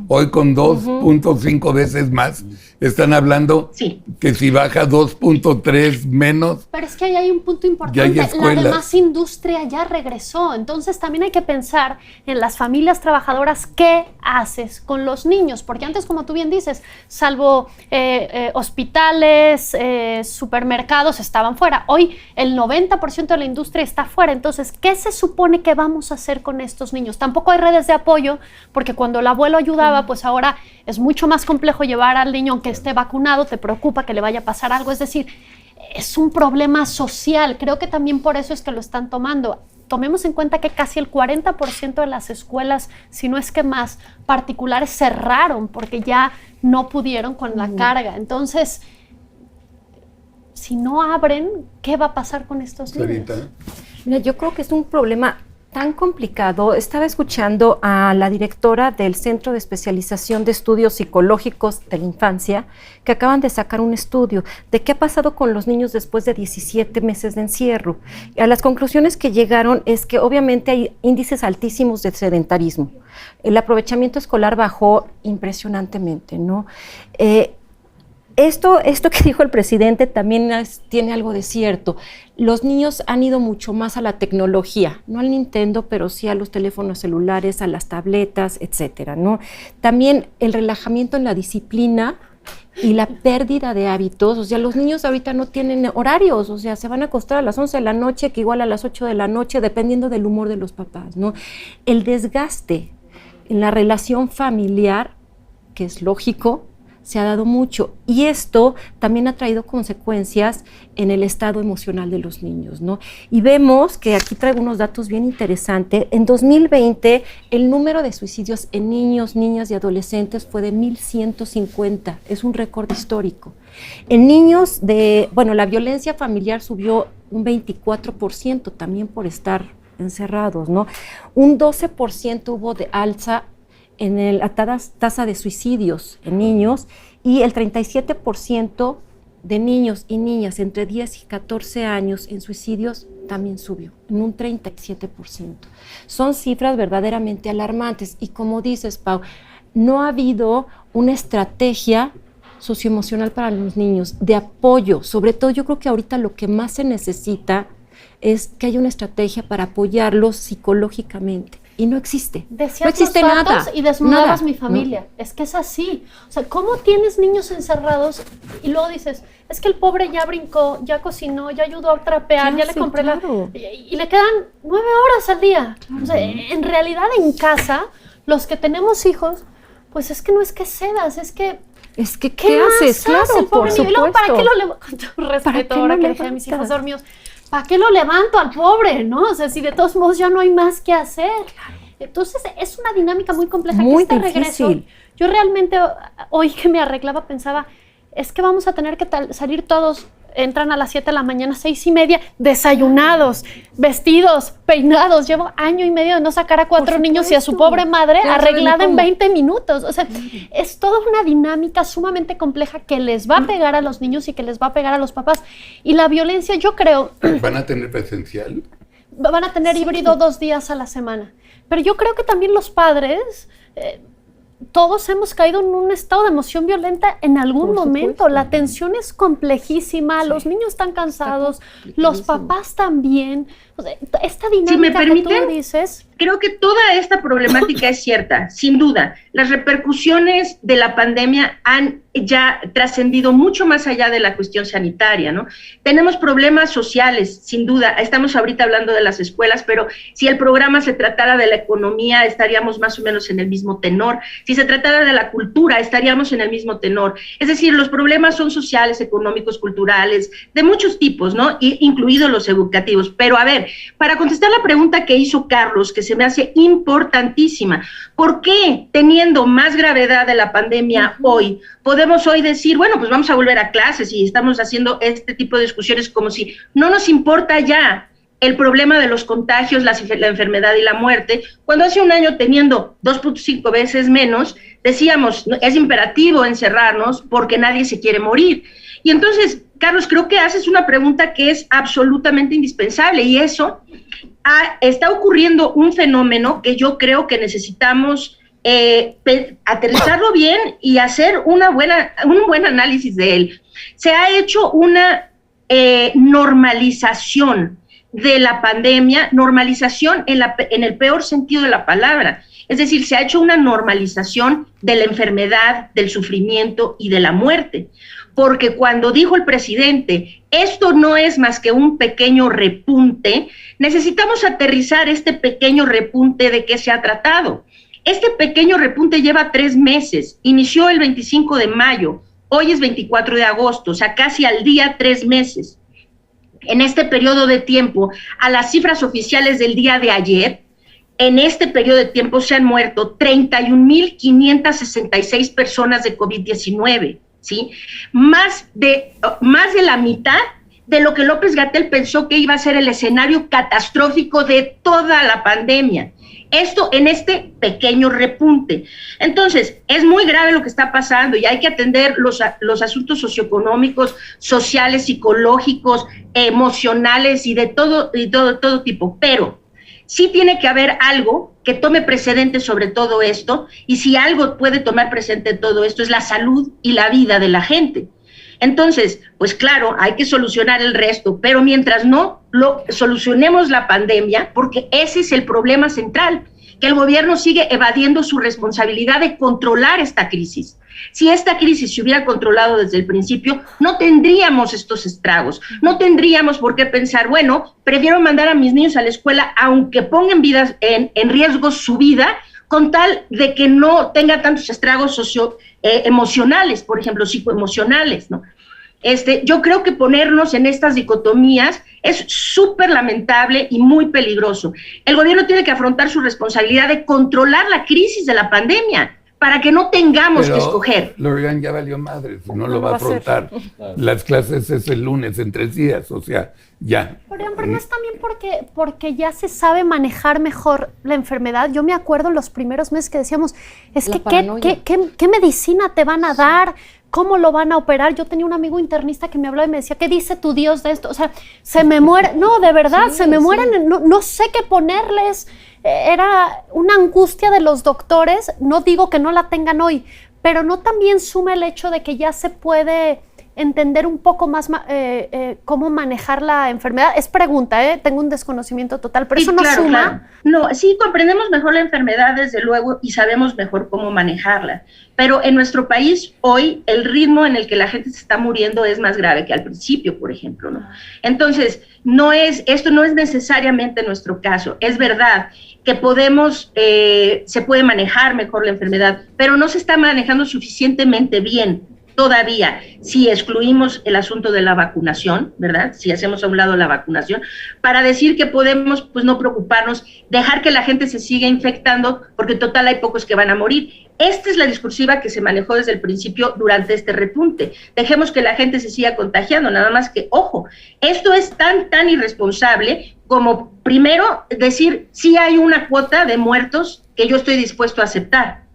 Speaker 4: Hoy con 2.5 veces más, están hablando que si baja 2.3 menos.
Speaker 1: Pero es que ahí hay un punto importante, la demás industria ya regresó, entonces también hay que pensar en las familias trabajadoras, ¿qué haces con los niños? Porque antes, como tú bien dices, salvo hospitales, supermercados estaban fuera, hoy el 90% de la industria está fuera, entonces, ¿qué se supone que vamos a hacer con estos niños? Tampoco hay redes de apoyo, porque cuando el abuelo ayudaba, pues ahora es mucho más complejo llevar al niño aunque esté vacunado, te preocupa que le vaya a pasar algo, es decir, es un problema social, creo que también por eso es que lo están tomando. Tomemos en cuenta que casi el 40% de las escuelas, si no es que más, particulares cerraron porque ya no pudieron con la carga, entonces, si no abren, ¿qué va a pasar con estos niños?
Speaker 5: Mira, yo creo que es un problema tan complicado. Estaba escuchando a la directora del Centro de Especialización de Estudios Psicológicos de la Infancia, que acaban de sacar un estudio de qué ha pasado con los niños después de 17 meses de encierro. A las conclusiones que llegaron es que obviamente hay índices altísimos de sedentarismo. El aprovechamiento escolar bajó impresionantemente, ¿no? Esto que dijo el presidente también tiene algo de cierto. Los niños han ido mucho más a la tecnología, no al Nintendo, pero sí a los teléfonos celulares, a las tabletas, etcétera, ¿no? También el relajamiento en la disciplina y la pérdida de hábitos. O sea, los niños ahorita no tienen horarios, o sea, se van a acostar a las 11 de la noche, que igual a las 8 de la noche, dependiendo del humor de los papás, ¿no? El desgaste en la relación familiar, que es lógico, se ha dado mucho, y esto también ha traído consecuencias en el estado emocional de los niños, ¿no? Y vemos que aquí traigo unos datos bien interesantes. En 2020, el número de suicidios en niños, niñas y adolescentes fue de 1,150, es un récord histórico. En niños la violencia familiar subió un 24%, también por estar encerrados, ¿no? Un 12% hubo de alza en la tasa de suicidios en niños, y el 37% de niños y niñas entre 10 y 14 años en suicidios también subió, en un 37%. Son cifras verdaderamente alarmantes, y como dices, Pau, no ha habido una estrategia socioemocional para los niños, de apoyo. Sobre todo, yo creo que ahorita lo que más se necesita es que haya una estrategia para apoyarlos psicológicamente. Y no existe.
Speaker 1: Decías
Speaker 5: no existe
Speaker 1: los datos
Speaker 5: nada.
Speaker 1: Y desnudabas mi familia.
Speaker 5: No.
Speaker 1: Es que es así. O sea, ¿cómo tienes niños encerrados y luego dices, es que el pobre ya brincó, ya cocinó, ya ayudó a trapear, ya le compré y le quedan 9 horas al día? Claro. O sea, en realidad en casa, los que tenemos hijos, pues es que no es que cedas, es que
Speaker 5: ¿qué haces? Claro, por supuesto.
Speaker 1: Y luego, ¿para qué lo levanto? Con todo respeto, ahora que dejé a mis hijos dormidos, ¿para qué lo levanto al pobre, no? O sea, si de todos modos ya no hay más que hacer. Entonces, es una dinámica muy compleja.
Speaker 5: Muy
Speaker 1: que
Speaker 5: difícil.
Speaker 1: Regreso, yo realmente, hoy que me arreglaba, pensaba, es que vamos a tener que salir todos entran a las 7 de la mañana, 6:30, desayunados, vestidos, peinados. Llevo año y medio de no sacar a 4 niños y a su pobre madre arreglada en 20 minutos. O sea, es toda una dinámica sumamente compleja que les va a pegar a los niños y que les va a pegar a los papás. Y la violencia, yo creo...
Speaker 4: ¿Van a tener presencial?
Speaker 1: Van a tener híbrido 2 días a la semana. Pero yo creo que también los padres... todos hemos caído en un estado de emoción violenta en algún momento. La tensión es complejísima, los niños están cansados, los papás también. O sea, esta dinámica,
Speaker 2: si me permiten,
Speaker 1: que tú dices...
Speaker 2: Creo que toda esta problemática es cierta, sin duda. Las repercusiones de la pandemia han ya trascendido mucho más allá de la cuestión sanitaria, ¿no? Tenemos problemas sociales, sin duda. Estamos ahorita hablando de las escuelas, pero si el programa se tratara de la economía, estaríamos más o menos en el mismo tenor. Si se tratara de la cultura, estaríamos en el mismo tenor. Es decir, los problemas son sociales, económicos, culturales, de muchos tipos, ¿no? Incluidos los educativos. Pero a ver, para contestar la pregunta que hizo Carlos, que se me hace importantísima, ¿por qué, teniendo más gravedad de la pandemia hoy, podemos hoy decir, bueno, pues vamos a volver a clases y estamos haciendo este tipo de discusiones como si no nos importa ya el problema de los contagios, la enfermedad y la muerte, cuando hace un año, teniendo 2.5 veces menos, decíamos, es imperativo encerrarnos porque nadie se quiere morir? Y entonces, Carlos, creo que haces una pregunta que es absolutamente indispensable, y eso, está ocurriendo un fenómeno que yo creo que necesitamos aterrizarlo bien y hacer un buen análisis de él. Se ha hecho una normalización de la pandemia, normalización en el peor sentido de la palabra. Es decir, se ha hecho una normalización de la enfermedad, del sufrimiento y de la muerte. Porque cuando dijo el presidente, esto no es más que un pequeño repunte, necesitamos aterrizar este pequeño repunte de qué se ha tratado. Este pequeño repunte lleva 3 meses, inició el 25 de mayo, hoy es 24 de agosto, o sea, casi al día 3 meses. En este periodo de tiempo, a las cifras oficiales del día de ayer, en este periodo de tiempo se han muerto 31,566 personas de COVID-19, ¿sí? Más de la mitad de lo que López-Gatell pensó que iba a ser el escenario catastrófico de toda la pandemia. Esto en este pequeño repunte. Entonces, es muy grave lo que está pasando y hay que atender los asuntos socioeconómicos, sociales, psicológicos, emocionales y de todo tipo. Pero sí tiene que haber algo que tome precedente sobre todo esto, y si algo puede tomar precedente de todo esto es la salud y la vida de la gente. Entonces, pues claro, hay que solucionar el resto, pero mientras no lo solucionemos la pandemia, porque ese es el problema central, que el gobierno sigue evadiendo su responsabilidad de controlar esta crisis. Si esta crisis se hubiera controlado desde el principio, no tendríamos estos estragos, no tendríamos por qué pensar, bueno, prefiero mandar a mis niños a la escuela, aunque pongan en riesgo su vida, con tal de que no tenga tantos estragos emocionales, por ejemplo, psicoemocionales, ¿no? Yo creo que ponernos en estas dicotomías es súper lamentable y muy peligroso. El gobierno tiene que afrontar su responsabilidad de controlar la crisis de la pandemia para que no tengamos que escoger.
Speaker 4: Lorian, ya valió madre, no lo va a afrontar. Las clases es el lunes, en 3 días, o sea, ya.
Speaker 1: Pero no es también porque ya se sabe manejar mejor la enfermedad. Yo me acuerdo en los primeros meses que decíamos, ¿qué medicina te van a dar? ¿Cómo lo van a operar? Yo tenía un amigo internista que me hablaba y me decía, ¿qué dice tu Dios de esto? O sea, se me muere, no, de verdad, se me mueren, no sé qué ponerles. Era una angustia de los doctores, no digo que no la tengan hoy, pero no también suma el hecho de que ya se puede entender un poco más cómo manejar la enfermedad. Es pregunta, tengo un desconocimiento total, pero sí, eso no suma. Claro.
Speaker 2: No, sí, comprendemos mejor la enfermedad, desde luego, y sabemos mejor cómo manejarla. Pero en nuestro país, hoy, el ritmo en el que la gente se está muriendo es más grave que al principio, por ejemplo, ¿no? Entonces, esto no es necesariamente nuestro caso. Es verdad que se puede manejar mejor la enfermedad, pero no se está manejando suficientemente bien. todavía, si excluimos el asunto de la vacunación, ¿verdad? Si hacemos a un lado la vacunación, para decir que podemos, pues, no preocuparnos, dejar que la gente se siga infectando, porque en total hay pocos que van a morir. Esta es la discursiva que se manejó desde el principio durante este repunte. Dejemos que la gente se siga contagiando, nada más que, ojo, esto es tan irresponsable como, primero, decir, sí hay una cuota de muertos que yo estoy dispuesto a aceptar.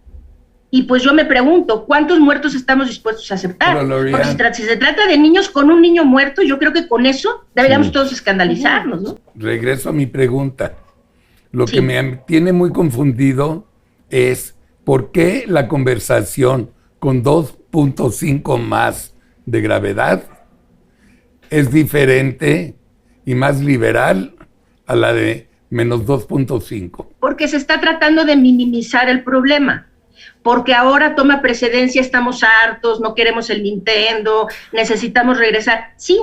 Speaker 2: Y pues yo me pregunto, ¿cuántos muertos estamos dispuestos a aceptar? Porque si se trata de niños, con un niño muerto, yo creo que con eso deberíamos todos escandalizarnos, ¿no?
Speaker 4: Regreso a mi pregunta. Lo que me tiene muy confundido es ¿por qué la conversación con 2.5 más de gravedad es diferente y más liberal a la de menos 2.5?
Speaker 2: Porque se está tratando de minimizar el problema. Porque ahora toma precedencia, estamos hartos, no queremos el Nintendo, necesitamos regresar. Sí,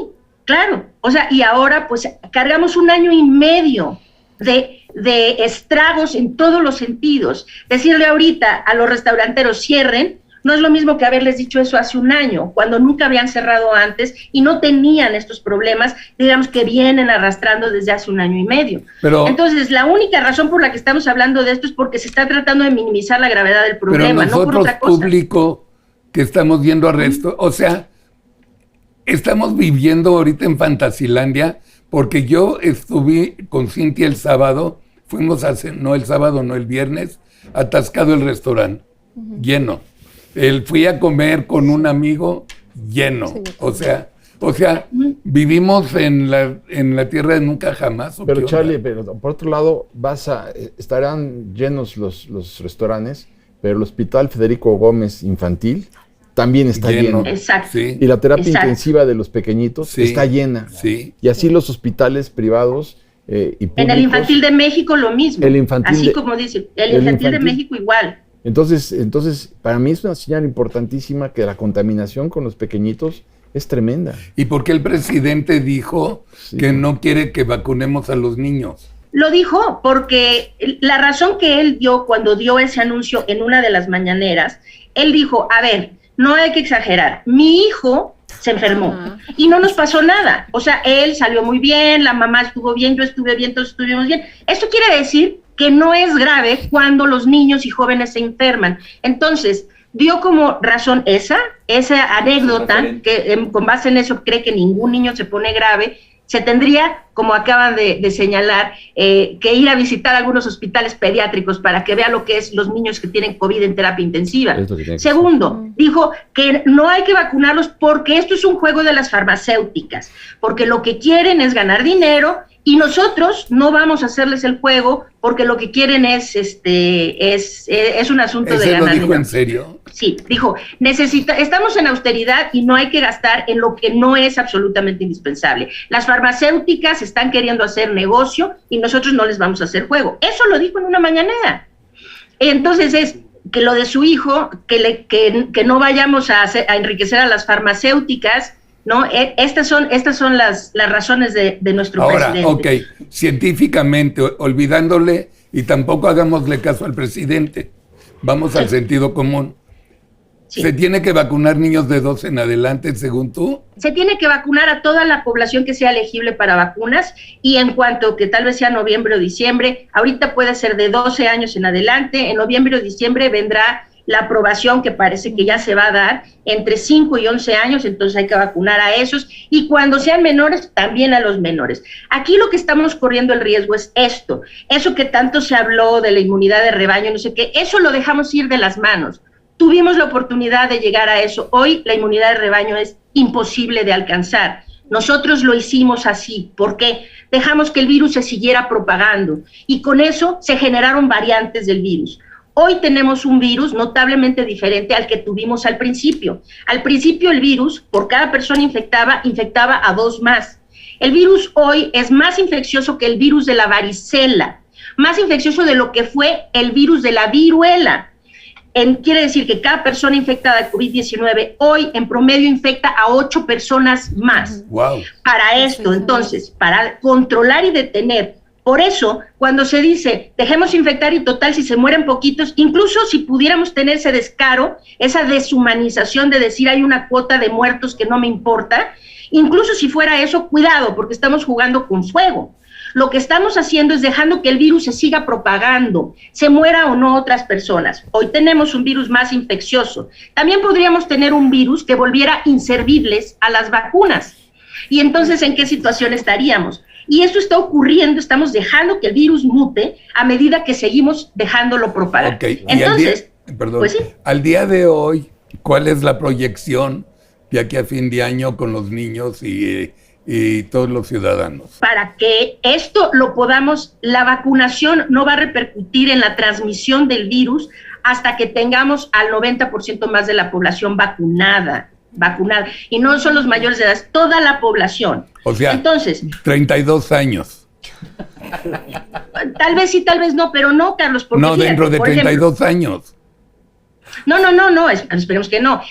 Speaker 2: claro. O sea, y ahora pues cargamos 1 año y medio de estragos en todos los sentidos. Decirle ahorita a los restauranteros cierren, no es lo mismo que haberles dicho eso hace 1 año, cuando nunca habían cerrado antes y no tenían estos problemas, digamos, que vienen arrastrando desde hace 1 año y medio. Pero, entonces, la única razón por la que estamos hablando de esto es porque se está tratando de minimizar la gravedad del problema,
Speaker 4: pero nosotros,
Speaker 2: no por otra cosa.
Speaker 4: Público que estamos viendo arresto, o sea, estamos viviendo ahorita en Fantasilandia, porque yo estuve con Cintia el sábado, fuimos a no el sábado, no el viernes, atascado el restaurante, lleno. Fui a comer con un amigo lleno, o sea, vivimos en la tierra de nunca jamás.
Speaker 3: Pero Charlie, pero por otro lado, estarán llenos los restaurantes, pero el Hospital Federico Gómez Infantil también está lleno.
Speaker 2: Exacto.
Speaker 3: Sí. Y la terapia intensiva de los pequeñitos está llena.
Speaker 4: Sí.
Speaker 3: Y así los hospitales privados y públicos.
Speaker 2: En el Infantil de México lo mismo.
Speaker 3: El infantil
Speaker 2: así como dice, el infantil de México igual.
Speaker 3: Entonces, para mí es una señal importantísima que la contaminación con los pequeñitos es tremenda.
Speaker 4: ¿Y por qué el presidente dijo que no quiere que vacunemos a los niños?
Speaker 2: Lo dijo porque la razón que él dio cuando dio ese anuncio en una de las mañaneras, él dijo, a ver, no hay que exagerar, mi hijo se enfermó y no nos pasó nada. O sea, él salió muy bien, la mamá estuvo bien, yo estuve bien, todos estuvimos bien. Esto quiere decir que no es grave cuando los niños y jóvenes se enferman. Entonces, dio como razón esa anécdota, que con base en eso cree que ningún niño se pone grave. Se tendría, como acaban de señalar, que ir a visitar algunos hospitales pediátricos para que vea lo que es los niños que tienen COVID en terapia intensiva. Segundo, dijo que no hay que vacunarlos porque esto es un juego de las farmacéuticas, porque lo que quieren es ganar dinero y nosotros no vamos a hacerles el juego porque lo que quieren es un asunto de ganar dinero.
Speaker 4: ¿Lo dijo en serio?
Speaker 2: Sí, dijo, estamos en austeridad y no hay que gastar en lo que no es absolutamente indispensable. Las farmacéuticas están queriendo hacer negocio y nosotros no les vamos a hacer juego. Eso lo dijo en una mañanera. Entonces es que lo de su hijo, que no vayamos a enriquecer a las farmacéuticas, ¿no? Estas son las razones de nuestro presidente.
Speaker 4: Ahora, científicamente, olvidándole, y tampoco hagámosle caso al presidente, vamos al sentido común. Sí. ¿Se tiene que vacunar niños de 2 en adelante, según tú?
Speaker 2: Se tiene que vacunar a toda la población que sea elegible para vacunas, y en cuanto que tal vez sea noviembre o diciembre, ahorita puede ser de 12 años en adelante, en noviembre o diciembre vendrá la aprobación que parece que ya se va a dar entre 5 y 11 años, entonces hay que vacunar a esos, y cuando sean menores, también a los menores. Aquí lo que estamos corriendo el riesgo es eso que tanto se habló de la inmunidad de rebaño, no sé qué, eso lo dejamos ir de las manos. Tuvimos la oportunidad de llegar a eso. Hoy la inmunidad de rebaño es imposible de alcanzar. Nosotros lo hicimos así. ¿Por qué? Dejamos que el virus se siguiera propagando y con eso se generaron variantes del virus. Hoy tenemos un virus notablemente diferente al que tuvimos al principio. Al principio el virus, por cada persona infectaba a 2 más. El virus hoy es más infeccioso que el virus de la varicela, más infeccioso de lo que fue el virus de la viruela. Quiere decir que cada persona infectada de COVID-19 hoy en promedio infecta a 8 personas más.
Speaker 4: Wow.
Speaker 2: Para esto, entonces, para controlar y detener Por eso, cuando se dice, dejemos infectar y total, si se mueren poquitos, incluso si pudiéramos tener ese descaro, esa deshumanización de decir hay una cuota de muertos que no me importa, incluso si fuera eso, cuidado, porque estamos jugando con fuego. Lo que estamos haciendo es dejando que el virus se siga propagando, se muera o no otras personas. Hoy tenemos un virus más infeccioso. También podríamos tener un virus que volviera inservibles a las vacunas. Y entonces, ¿en qué situación estaríamos? Y eso está ocurriendo, estamos dejando que el virus mute a medida que seguimos dejándolo propagar.
Speaker 4: Okay.
Speaker 2: Entonces,
Speaker 4: pues sí. Al día de hoy, ¿cuál es la proyección de aquí a fin de año con los niños y todos los ciudadanos?
Speaker 2: Para que esto lo podamos, la vacunación no va a repercutir en la transmisión del virus hasta que tengamos al 90% más de la población vacunada, y no son los mayores de edad, toda la población.
Speaker 4: O sea, entonces, 32 años.
Speaker 2: Tal vez sí, tal vez no, pero no, Carlos. Porque
Speaker 4: no, dentro de 32 años.
Speaker 2: No, esperemos que no.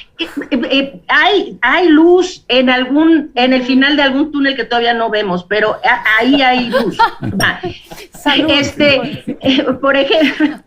Speaker 2: Hay luz en el final de algún túnel que todavía no vemos, pero ahí hay luz. Por ejemplo,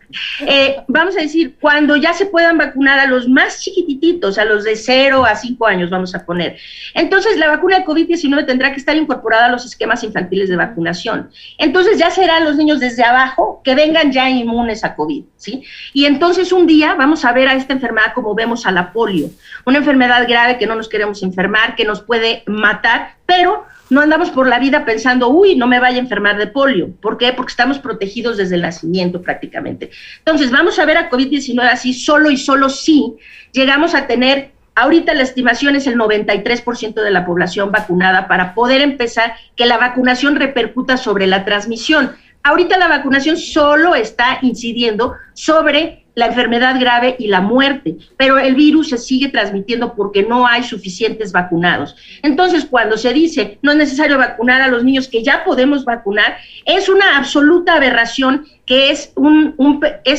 Speaker 2: vamos a decir, cuando ya se puedan vacunar a los más chiquititos, a los de 0 a 5 años, vamos a poner. Entonces, la vacuna de COVID-19 tendrá que estar incorporada a los esquemas infantiles de vacunación. Entonces, ya serán los niños desde abajo que vengan ya inmunes a COVID, ¿sí? Y entonces, un día vamos a ver a esta enfermedad como vemos a la polio, una enfermedad grave que no nos queremos enfermar, que nos puede matar, pero no andamos por la vida pensando, no me vaya a enfermar de polio. ¿Por qué? Porque estamos protegidos desde el nacimiento prácticamente. Entonces, vamos a ver a COVID-19 así, solo y solo sí llegamos a tener, ahorita la estimación es el 93% de la población vacunada para poder empezar que la vacunación repercuta sobre la transmisión. Ahorita la vacunación solo está incidiendo sobre la enfermedad grave y la muerte, pero el virus se sigue transmitiendo porque no hay suficientes vacunados. Entonces, cuando se dice no es necesario vacunar a los niños que ya podemos vacunar, es una absoluta aberración que es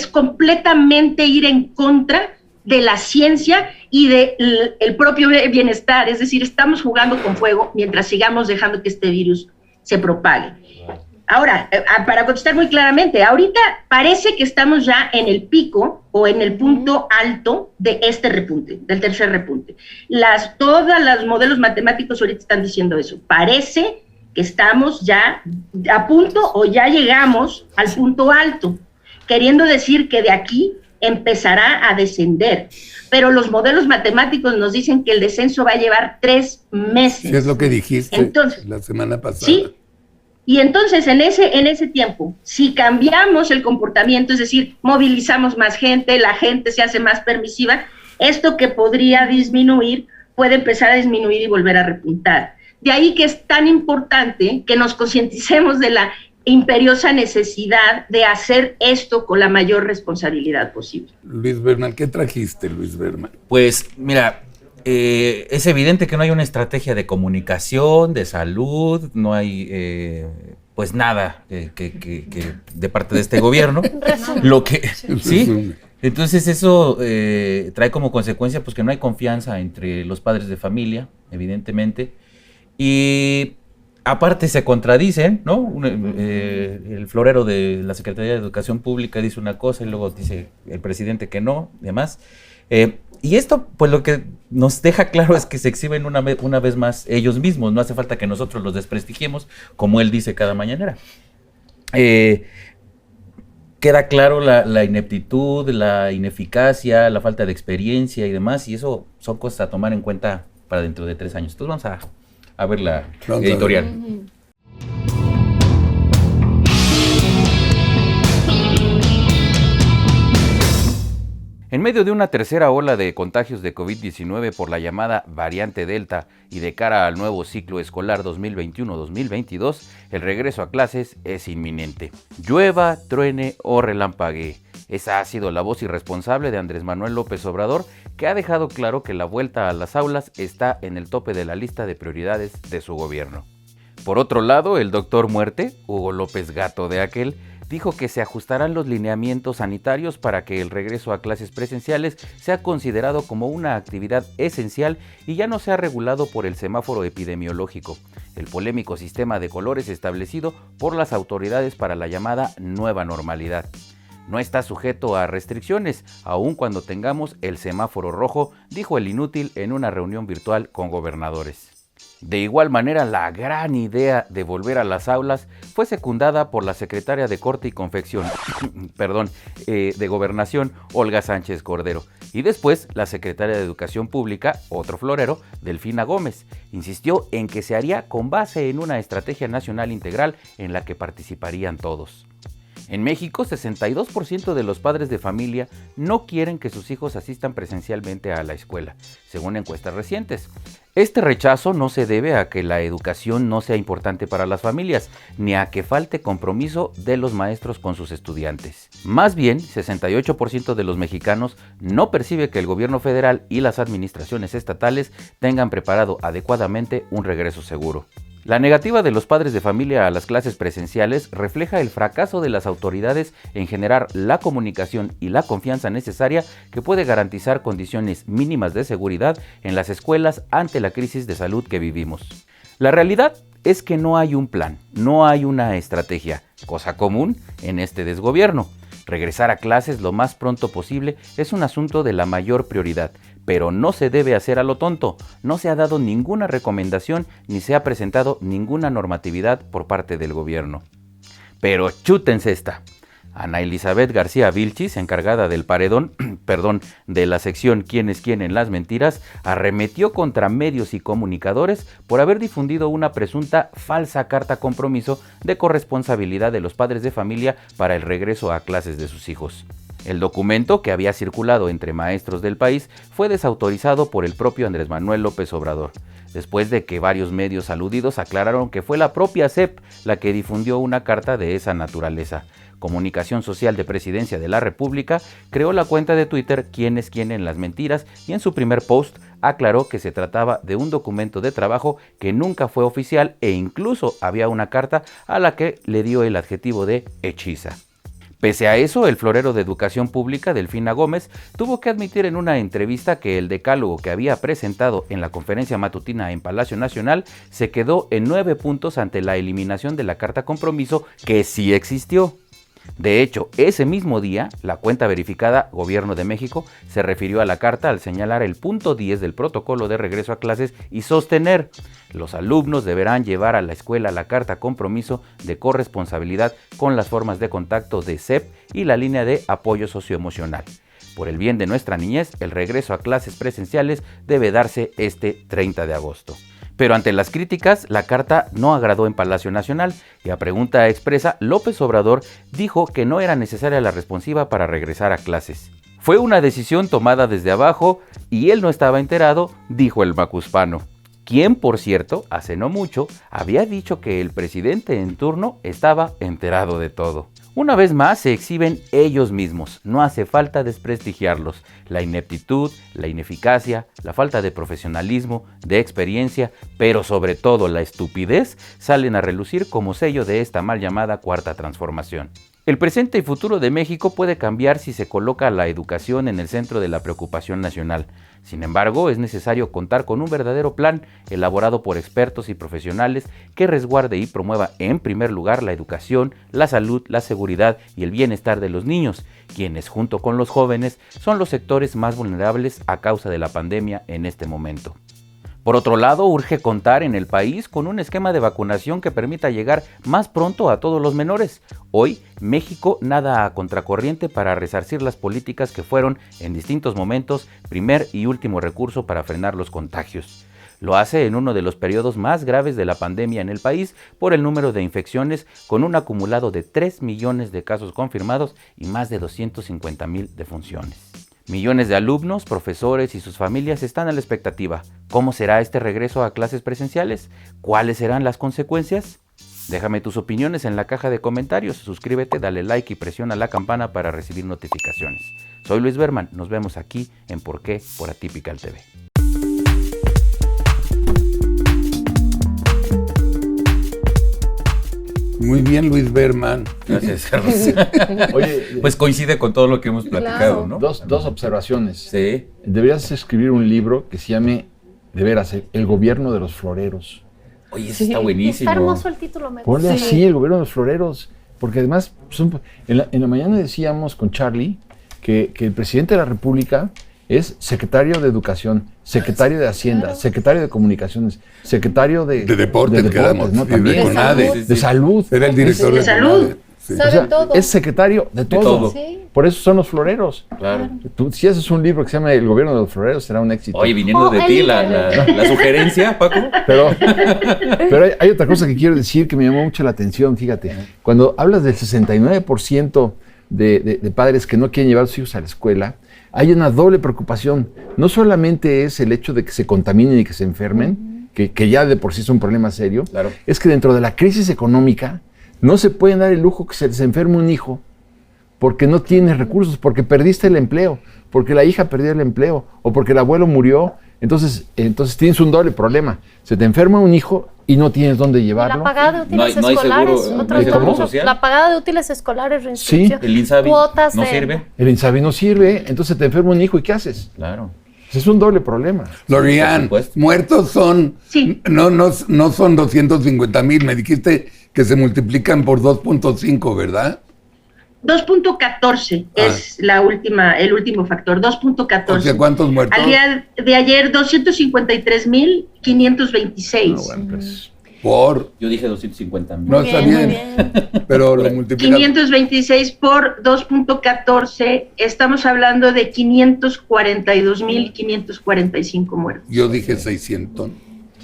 Speaker 2: completamente ir en contra de la ciencia y del propio bienestar. Es decir, estamos jugando con fuego mientras sigamos dejando que este virus se propague. Ahora, para contestar muy claramente, ahorita parece que estamos ya en el pico o en el punto alto de este repunte, del tercer repunte. Todos los modelos matemáticos ahorita están diciendo eso. Parece que estamos ya a punto o ya llegamos al punto alto, queriendo decir que de aquí empezará a descender. Pero los modelos matemáticos nos dicen que el descenso va a llevar 3 meses.
Speaker 4: ¿Qué es lo que dijiste entonces, la semana pasada?
Speaker 2: Sí. Y entonces, en ese tiempo, si cambiamos el comportamiento, es decir, movilizamos más gente, la gente se hace más permisiva, esto que podría disminuir, puede empezar a disminuir y volver a repuntar. De ahí que es tan importante que nos concienticemos de la imperiosa necesidad de hacer esto con la mayor responsabilidad posible.
Speaker 4: Luis Berman, ¿qué trajiste, Luis Berman?
Speaker 6: Pues, mira, es evidente que no hay una estrategia de comunicación, de salud, no hay pues nada que de parte de este gobierno. Lo que sí, entonces eso trae como consecuencia pues que no hay confianza entre los padres de familia, evidentemente, y aparte se contradicen, ¿no? El florero de la Secretaría de Educación Pública dice una cosa y luego dice el presidente que no, demás. Y esto, pues lo que nos deja claro es que se exhiben una vez más ellos mismos, no hace falta que nosotros los desprestigiemos, como él dice cada mañanera. Queda claro la ineptitud, la ineficacia, la falta de experiencia y demás, y eso son cosas a tomar en cuenta para dentro de 3 años. Entonces vamos a ver la editorial. En medio de una tercera ola de contagios de COVID-19 por la llamada variante Delta y de cara al nuevo ciclo escolar 2021-2022, el regreso a clases es inminente. Llueva, truene o relampaguee. Esa ha sido la voz irresponsable de Andrés Manuel López Obrador, que ha dejado claro que la vuelta a las aulas está en el tope de la lista de prioridades de su gobierno. Por otro lado, el doctor Muerte, Hugo López Gatto de Aquel, dijo que se ajustarán los lineamientos sanitarios para que el regreso a clases presenciales sea considerado como una actividad esencial y ya no sea regulado por el semáforo epidemiológico, el polémico sistema de colores establecido por las autoridades para la llamada nueva normalidad. No está sujeto a restricciones, aun cuando tengamos el semáforo rojo, dijo el inútil en una reunión virtual con gobernadores. De igual manera, la gran idea de volver a las aulas fue secundada por la secretaria de Corte y Confección, de Gobernación, Olga Sánchez Cordero, y después la secretaria de Educación Pública, otro florero, Delfina Gómez, insistió en que se haría con base en una estrategia nacional integral en la que participarían todos. En México, 62% de los padres de familia no quieren que sus hijos asistan presencialmente a la escuela, según encuestas recientes. Este rechazo no se debe a que la educación no sea importante para las familias, ni a que falte compromiso de los maestros con sus estudiantes. Más bien, 68% de los mexicanos no percibe que el gobierno federal y las administraciones estatales tengan preparado adecuadamente un regreso seguro. La negativa de los padres de familia a las clases presenciales refleja el fracaso de las autoridades en generar la comunicación y la confianza necesaria que puede garantizar condiciones mínimas de seguridad en las escuelas ante la crisis de salud que vivimos. La realidad es que no hay un plan, no hay una estrategia, cosa común en este desgobierno. Regresar a clases lo más pronto posible es un asunto de la mayor prioridad, pero no se debe hacer a lo tonto. No se ha dado ninguna recomendación ni se ha presentado ninguna normatividad por parte del gobierno. Pero chútense esta. Ana Elizabeth García Vilchis, encargada del paredón, de la sección ¿Quién es quién en las mentiras?, arremetió contra medios y comunicadores por haber difundido una presunta falsa carta compromiso de corresponsabilidad de los padres de familia para el regreso a clases de sus hijos. El documento, que había circulado entre maestros del país, fue desautorizado por el propio Andrés Manuel López Obrador, después de que varios medios aludidos aclararon que fue la propia SEP la que difundió una carta de esa naturaleza. Comunicación Social de Presidencia de la República creó la cuenta de Twitter ¿Quién es quién en las mentiras? Y en su primer post aclaró que se trataba de un documento de trabajo que nunca fue oficial e incluso había una carta a la que le dio el adjetivo de hechiza. Pese a eso, el florero de Educación Pública, Delfina Gómez, tuvo que admitir en una entrevista que el decálogo que había presentado en la conferencia matutina en Palacio Nacional se quedó en 9 puntos ante la eliminación de la carta compromiso que sí existió. De hecho, ese mismo día, la cuenta verificada Gobierno de México se refirió a la carta al señalar el punto 10 del protocolo de regreso a clases y sostener: los alumnos deberán llevar a la escuela la carta compromiso de corresponsabilidad con las formas de contacto de SEP y la línea de apoyo socioemocional. Por el bien de nuestra niñez, el regreso a clases presenciales debe darse este 30 de agosto. Pero ante las críticas, la carta no agradó en Palacio Nacional y a pregunta expresa, López Obrador dijo que no era necesaria la responsiva para regresar a clases. Fue una decisión tomada desde abajo y él no estaba enterado, dijo el macuspano, quien, por cierto, hace no mucho, había dicho que el presidente en turno estaba enterado de todo. Una vez más se exhiben ellos mismos, no hace falta desprestigiarlos. La ineptitud, la ineficacia, la falta de profesionalismo, de experiencia, pero sobre todo la estupidez, salen a relucir como sello de esta mal llamada cuarta transformación. El presente y futuro de México puede cambiar si se coloca la educación en el centro de la preocupación nacional. Sin embargo, es necesario contar con un verdadero plan elaborado por expertos y profesionales que resguarde y promueva en primer lugar la educación, la salud, la seguridad y el bienestar de los niños, quienes junto con los jóvenes son los sectores más vulnerables a causa de la pandemia en este momento. Por otro lado, urge contar en el país con un esquema de vacunación que permita llegar más pronto a todos los menores. Hoy, México nada a contracorriente para resarcir las políticas que fueron, en distintos momentos, primer y último recurso para frenar los contagios. Lo hace en uno de los periodos más graves de la pandemia en el país por el número de infecciones, con un acumulado de 3 millones de casos confirmados y más de 250,000 defunciones. Millones de alumnos, profesores y sus familias están a la expectativa. ¿Cómo será este regreso a clases presenciales? ¿Cuáles serán las consecuencias? Déjame tus opiniones en la caja de comentarios, suscríbete, dale like y presiona la campana para recibir notificaciones. Soy Luis Berman, nos vemos aquí en ¿Por qué? Por Atypical TV.
Speaker 4: Muy bien, Luis Berman.
Speaker 6: Gracias, Carlos.
Speaker 3: Oye,
Speaker 6: pues coincide con todo lo que hemos platicado, ¿no?
Speaker 3: Dos observaciones.
Speaker 6: Sí.
Speaker 3: Deberías escribir un libro que se llame, de veras, El gobierno de los floreros.
Speaker 6: Oye, ese está buenísimo.
Speaker 1: Está hermoso el título, me gusta.
Speaker 3: Ponle así, El gobierno de los floreros. Porque además, en la mañana decíamos con Charlie que el presidente de la República es secretario de Educación, secretario de Hacienda, secretario de Comunicaciones, secretario de
Speaker 4: deportes, quedamos,
Speaker 3: ¿no?
Speaker 4: y
Speaker 3: También,
Speaker 4: de CONADE.
Speaker 3: de salud.
Speaker 4: Era el director de
Speaker 2: salud.
Speaker 4: CONADE. Sí.
Speaker 5: Sabe todo.
Speaker 3: Es secretario de todo.
Speaker 5: Sí.
Speaker 3: Por eso son los floreros.
Speaker 6: Claro.
Speaker 3: Tú, si haces un libro que se llama El gobierno de los floreros, será un éxito.
Speaker 6: Oye, viniendo de ti la sugerencia, Paco.
Speaker 3: Pero hay otra cosa que quiero decir que me llamó mucho la atención, fíjate. Cuando hablas del 69% de padres que no quieren llevar a sus hijos a la escuela, hay una doble preocupación. No solamente es el hecho de que se contaminen y que se enfermen, que ya de por sí es un problema serio,
Speaker 6: Claro.
Speaker 3: es que dentro de la crisis económica no se pueden dar el lujo que se les enferme un hijo porque no tienes recursos, porque perdiste el empleo, porque la hija perdió el empleo o porque el abuelo murió. Entonces tienes un doble problema. Se te enferma un hijo y no tienes dónde llevarlo.
Speaker 1: La pagada de útiles
Speaker 6: No hay
Speaker 1: escolares,
Speaker 6: seguro,
Speaker 1: otro
Speaker 6: no hay seguro
Speaker 1: punto.
Speaker 6: social.
Speaker 1: La pagada de útiles escolares, reinscripción,
Speaker 6: El INSABI
Speaker 1: cuotas
Speaker 6: no
Speaker 1: de...
Speaker 6: sirve.
Speaker 3: El INSABI no sirve, entonces te enferma un hijo y ¿qué haces?
Speaker 6: Claro.
Speaker 3: Es un doble problema.
Speaker 4: Lorian,
Speaker 6: por supuesto.
Speaker 4: muertos son,
Speaker 2: Sí.
Speaker 4: no son 250,000, me dijiste que se multiplican por 2.5, ¿verdad?
Speaker 2: 2.14 es el último factor, 2.14.
Speaker 4: O sea, ¿cuántos muertos?
Speaker 2: Al día de ayer, 253,526.
Speaker 3: No, bueno, pues,
Speaker 4: Por,
Speaker 6: Yo dije 250,000.
Speaker 4: no
Speaker 1: Muy
Speaker 4: está
Speaker 1: bien, muy
Speaker 4: bien,
Speaker 1: bien.
Speaker 4: pero lo multiplicas.
Speaker 2: 526 por 2.14, estamos hablando de 542,545 muertos.
Speaker 4: Yo dije 600.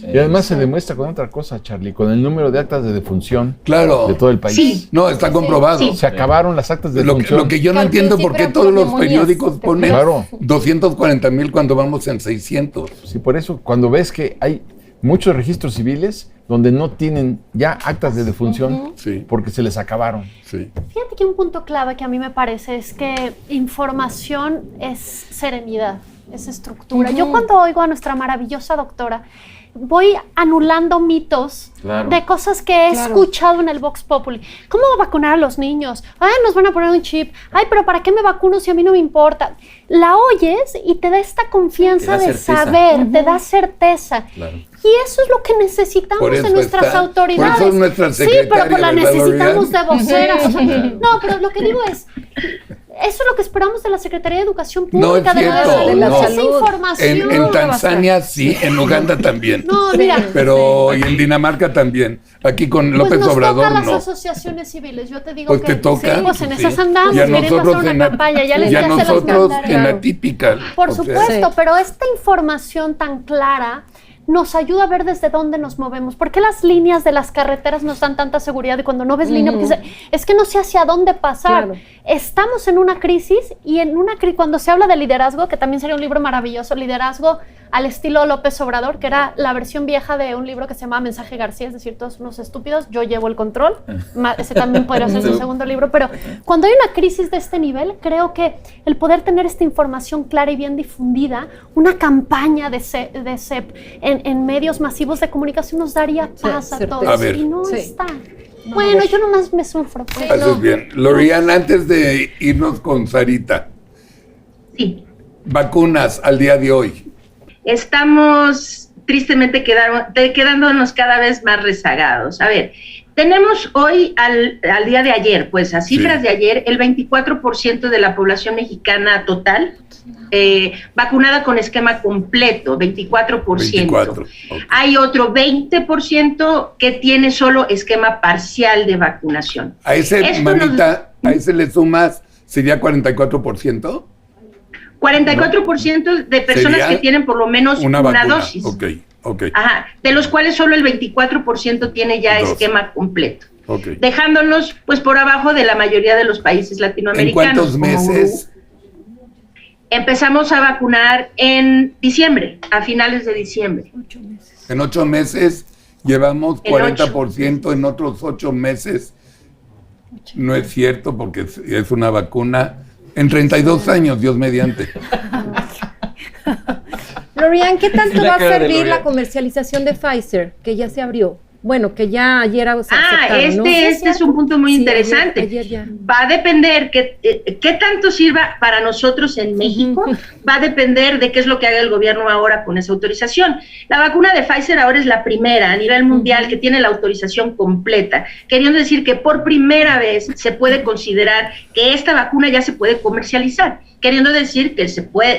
Speaker 3: y además se demuestra con otra cosa, Charlie, con el número de actas de defunción
Speaker 4: Claro.
Speaker 3: de todo el país.
Speaker 2: Sí.
Speaker 4: No, está comprobado.
Speaker 2: Sí.
Speaker 3: Se acabaron las actas de
Speaker 4: Lo
Speaker 3: defunción.
Speaker 4: que yo no
Speaker 5: Que al
Speaker 4: entiendo por qué
Speaker 5: principio
Speaker 4: todos los
Speaker 5: poníamos
Speaker 4: periódicos ponen
Speaker 3: Claro.
Speaker 4: 240,000 cuando vamos en 600.
Speaker 3: Sí, por eso, cuando ves que hay muchos registros civiles donde no tienen ya actas de defunción
Speaker 4: Sí.
Speaker 3: porque se les acabaron.
Speaker 4: Sí.
Speaker 1: Fíjate que un punto clave que a mí me parece es que información es serenidad, es estructura. Yo cuando oigo a nuestra maravillosa doctora, voy anulando mitos
Speaker 6: Claro.
Speaker 1: de cosas que he escuchado en el Vox Populi. ¿Cómo vacunar a los niños? Ay, nos van a poner un chip. Ay, pero ¿para qué me vacuno si a mí no me importa? La oyes y te da esta confianza
Speaker 6: Te da
Speaker 1: de
Speaker 6: certeza.
Speaker 1: saber, te da certeza.
Speaker 6: Claro.
Speaker 1: Y eso es lo que necesitamos
Speaker 4: Por eso
Speaker 1: de nuestras
Speaker 4: está-
Speaker 1: autoridades.
Speaker 4: por eso es nuestra
Speaker 1: sí, pero pues la
Speaker 4: secretaria, ¿verdad,
Speaker 1: necesitamos de
Speaker 4: Lorian?
Speaker 1: voceras. No, pero lo que digo es, eso es lo que esperamos de la Secretaría de Educación
Speaker 4: No es
Speaker 1: Pública,
Speaker 4: cierto,
Speaker 1: de
Speaker 4: no.
Speaker 1: esa
Speaker 5: Salud.
Speaker 1: información.
Speaker 4: En Tanzania sí, en Uganda también.
Speaker 1: No, mira,
Speaker 4: Pero y en Dinamarca también. Aquí con
Speaker 1: pues
Speaker 4: López
Speaker 1: nos
Speaker 4: Obrador
Speaker 1: toca a las
Speaker 4: no.
Speaker 1: asociaciones civiles. Yo te digo
Speaker 4: Pues
Speaker 1: que
Speaker 4: te toca.
Speaker 1: sí, pues en
Speaker 6: Sí.
Speaker 1: esas andamos,
Speaker 4: Y a
Speaker 1: queriendo
Speaker 4: nosotros
Speaker 1: hacer
Speaker 4: en
Speaker 1: una
Speaker 4: la,
Speaker 1: campaña. Ya les
Speaker 4: y a
Speaker 1: dije, se las
Speaker 4: nosotros
Speaker 1: mandaré.
Speaker 4: en la típica.
Speaker 1: Por
Speaker 4: o sea,
Speaker 1: supuesto,
Speaker 5: Sí.
Speaker 1: pero esta información tan clara nos ayuda a ver desde dónde nos movemos. ¿Por qué las líneas de las carreteras nos dan tanta seguridad y cuando no ves línea, porque es que no sé hacia dónde pasar?
Speaker 5: Claro.
Speaker 1: Estamos en una crisis y cuando se habla de liderazgo, que también sería un libro maravilloso, liderazgo al estilo López Obrador, que era la versión vieja de un libro que se llamaba Mensaje García, es decir, todos unos estúpidos, yo llevo el control. Ese también podría ser su segundo libro, pero cuando hay una crisis de este nivel, creo que el poder tener esta información clara y bien difundida, una campaña de CEP en medios masivos de comunicación nos daría paz a
Speaker 5: certeza.
Speaker 1: todos.
Speaker 4: A ver.
Speaker 1: Y no
Speaker 5: Sí.
Speaker 1: está. Bueno, yo nomás me sufro. pues.
Speaker 4: haces bien. Lorian, antes de irnos con Sarita,
Speaker 2: Sí.
Speaker 4: vacunas al día de hoy.
Speaker 2: Estamos tristemente quedándonos cada vez más rezagados. A ver, tenemos hoy, al día de ayer, pues a cifras
Speaker 4: Sí.
Speaker 2: de ayer, el 24% de la población mexicana total vacunada con esquema completo, 24%.
Speaker 4: 24. Ok.
Speaker 2: Hay otro 20% que tiene solo esquema parcial de vacunación.
Speaker 4: A ese,
Speaker 2: Esto
Speaker 4: manita, a ese le sumas, sería 44%.
Speaker 2: 44% de personas
Speaker 4: Sería
Speaker 2: que tienen por lo menos
Speaker 4: Una
Speaker 2: una
Speaker 4: vacuna.
Speaker 2: dosis.
Speaker 4: Ok, ok.
Speaker 2: Ajá, de los cuales solo el 24% tiene ya
Speaker 4: Dos.
Speaker 2: esquema completo,
Speaker 4: Ok.
Speaker 2: dejándonos pues por abajo de la mayoría de los países
Speaker 4: ¿En
Speaker 2: latinoamericanos.
Speaker 4: cuántos meses?
Speaker 2: Empezamos a vacunar en diciembre, a finales de diciembre.
Speaker 4: En 8 meses llevamos
Speaker 2: En
Speaker 4: 40%, en otros 8 meses. No es cierto porque es una vacuna. En 32 años, Dios mediante.
Speaker 5: Lorian, ¿qué tanto
Speaker 6: La
Speaker 5: va a
Speaker 6: cara de
Speaker 5: servir
Speaker 6: Lorian.
Speaker 5: la comercialización de Pfizer, que ya se abrió? Bueno, que ya ayer se aceptaron, ¿no?
Speaker 2: Este es un punto muy interesante.
Speaker 5: Ayer ya.
Speaker 2: Va a depender qué tanto sirva para nosotros en México, va a depender de qué es lo que haga el gobierno ahora con esa autorización. La vacuna de Pfizer ahora es la primera a nivel mundial que tiene la autorización completa, queriendo decir que por primera vez se puede considerar que esta vacuna ya se puede comercializar, queriendo decir que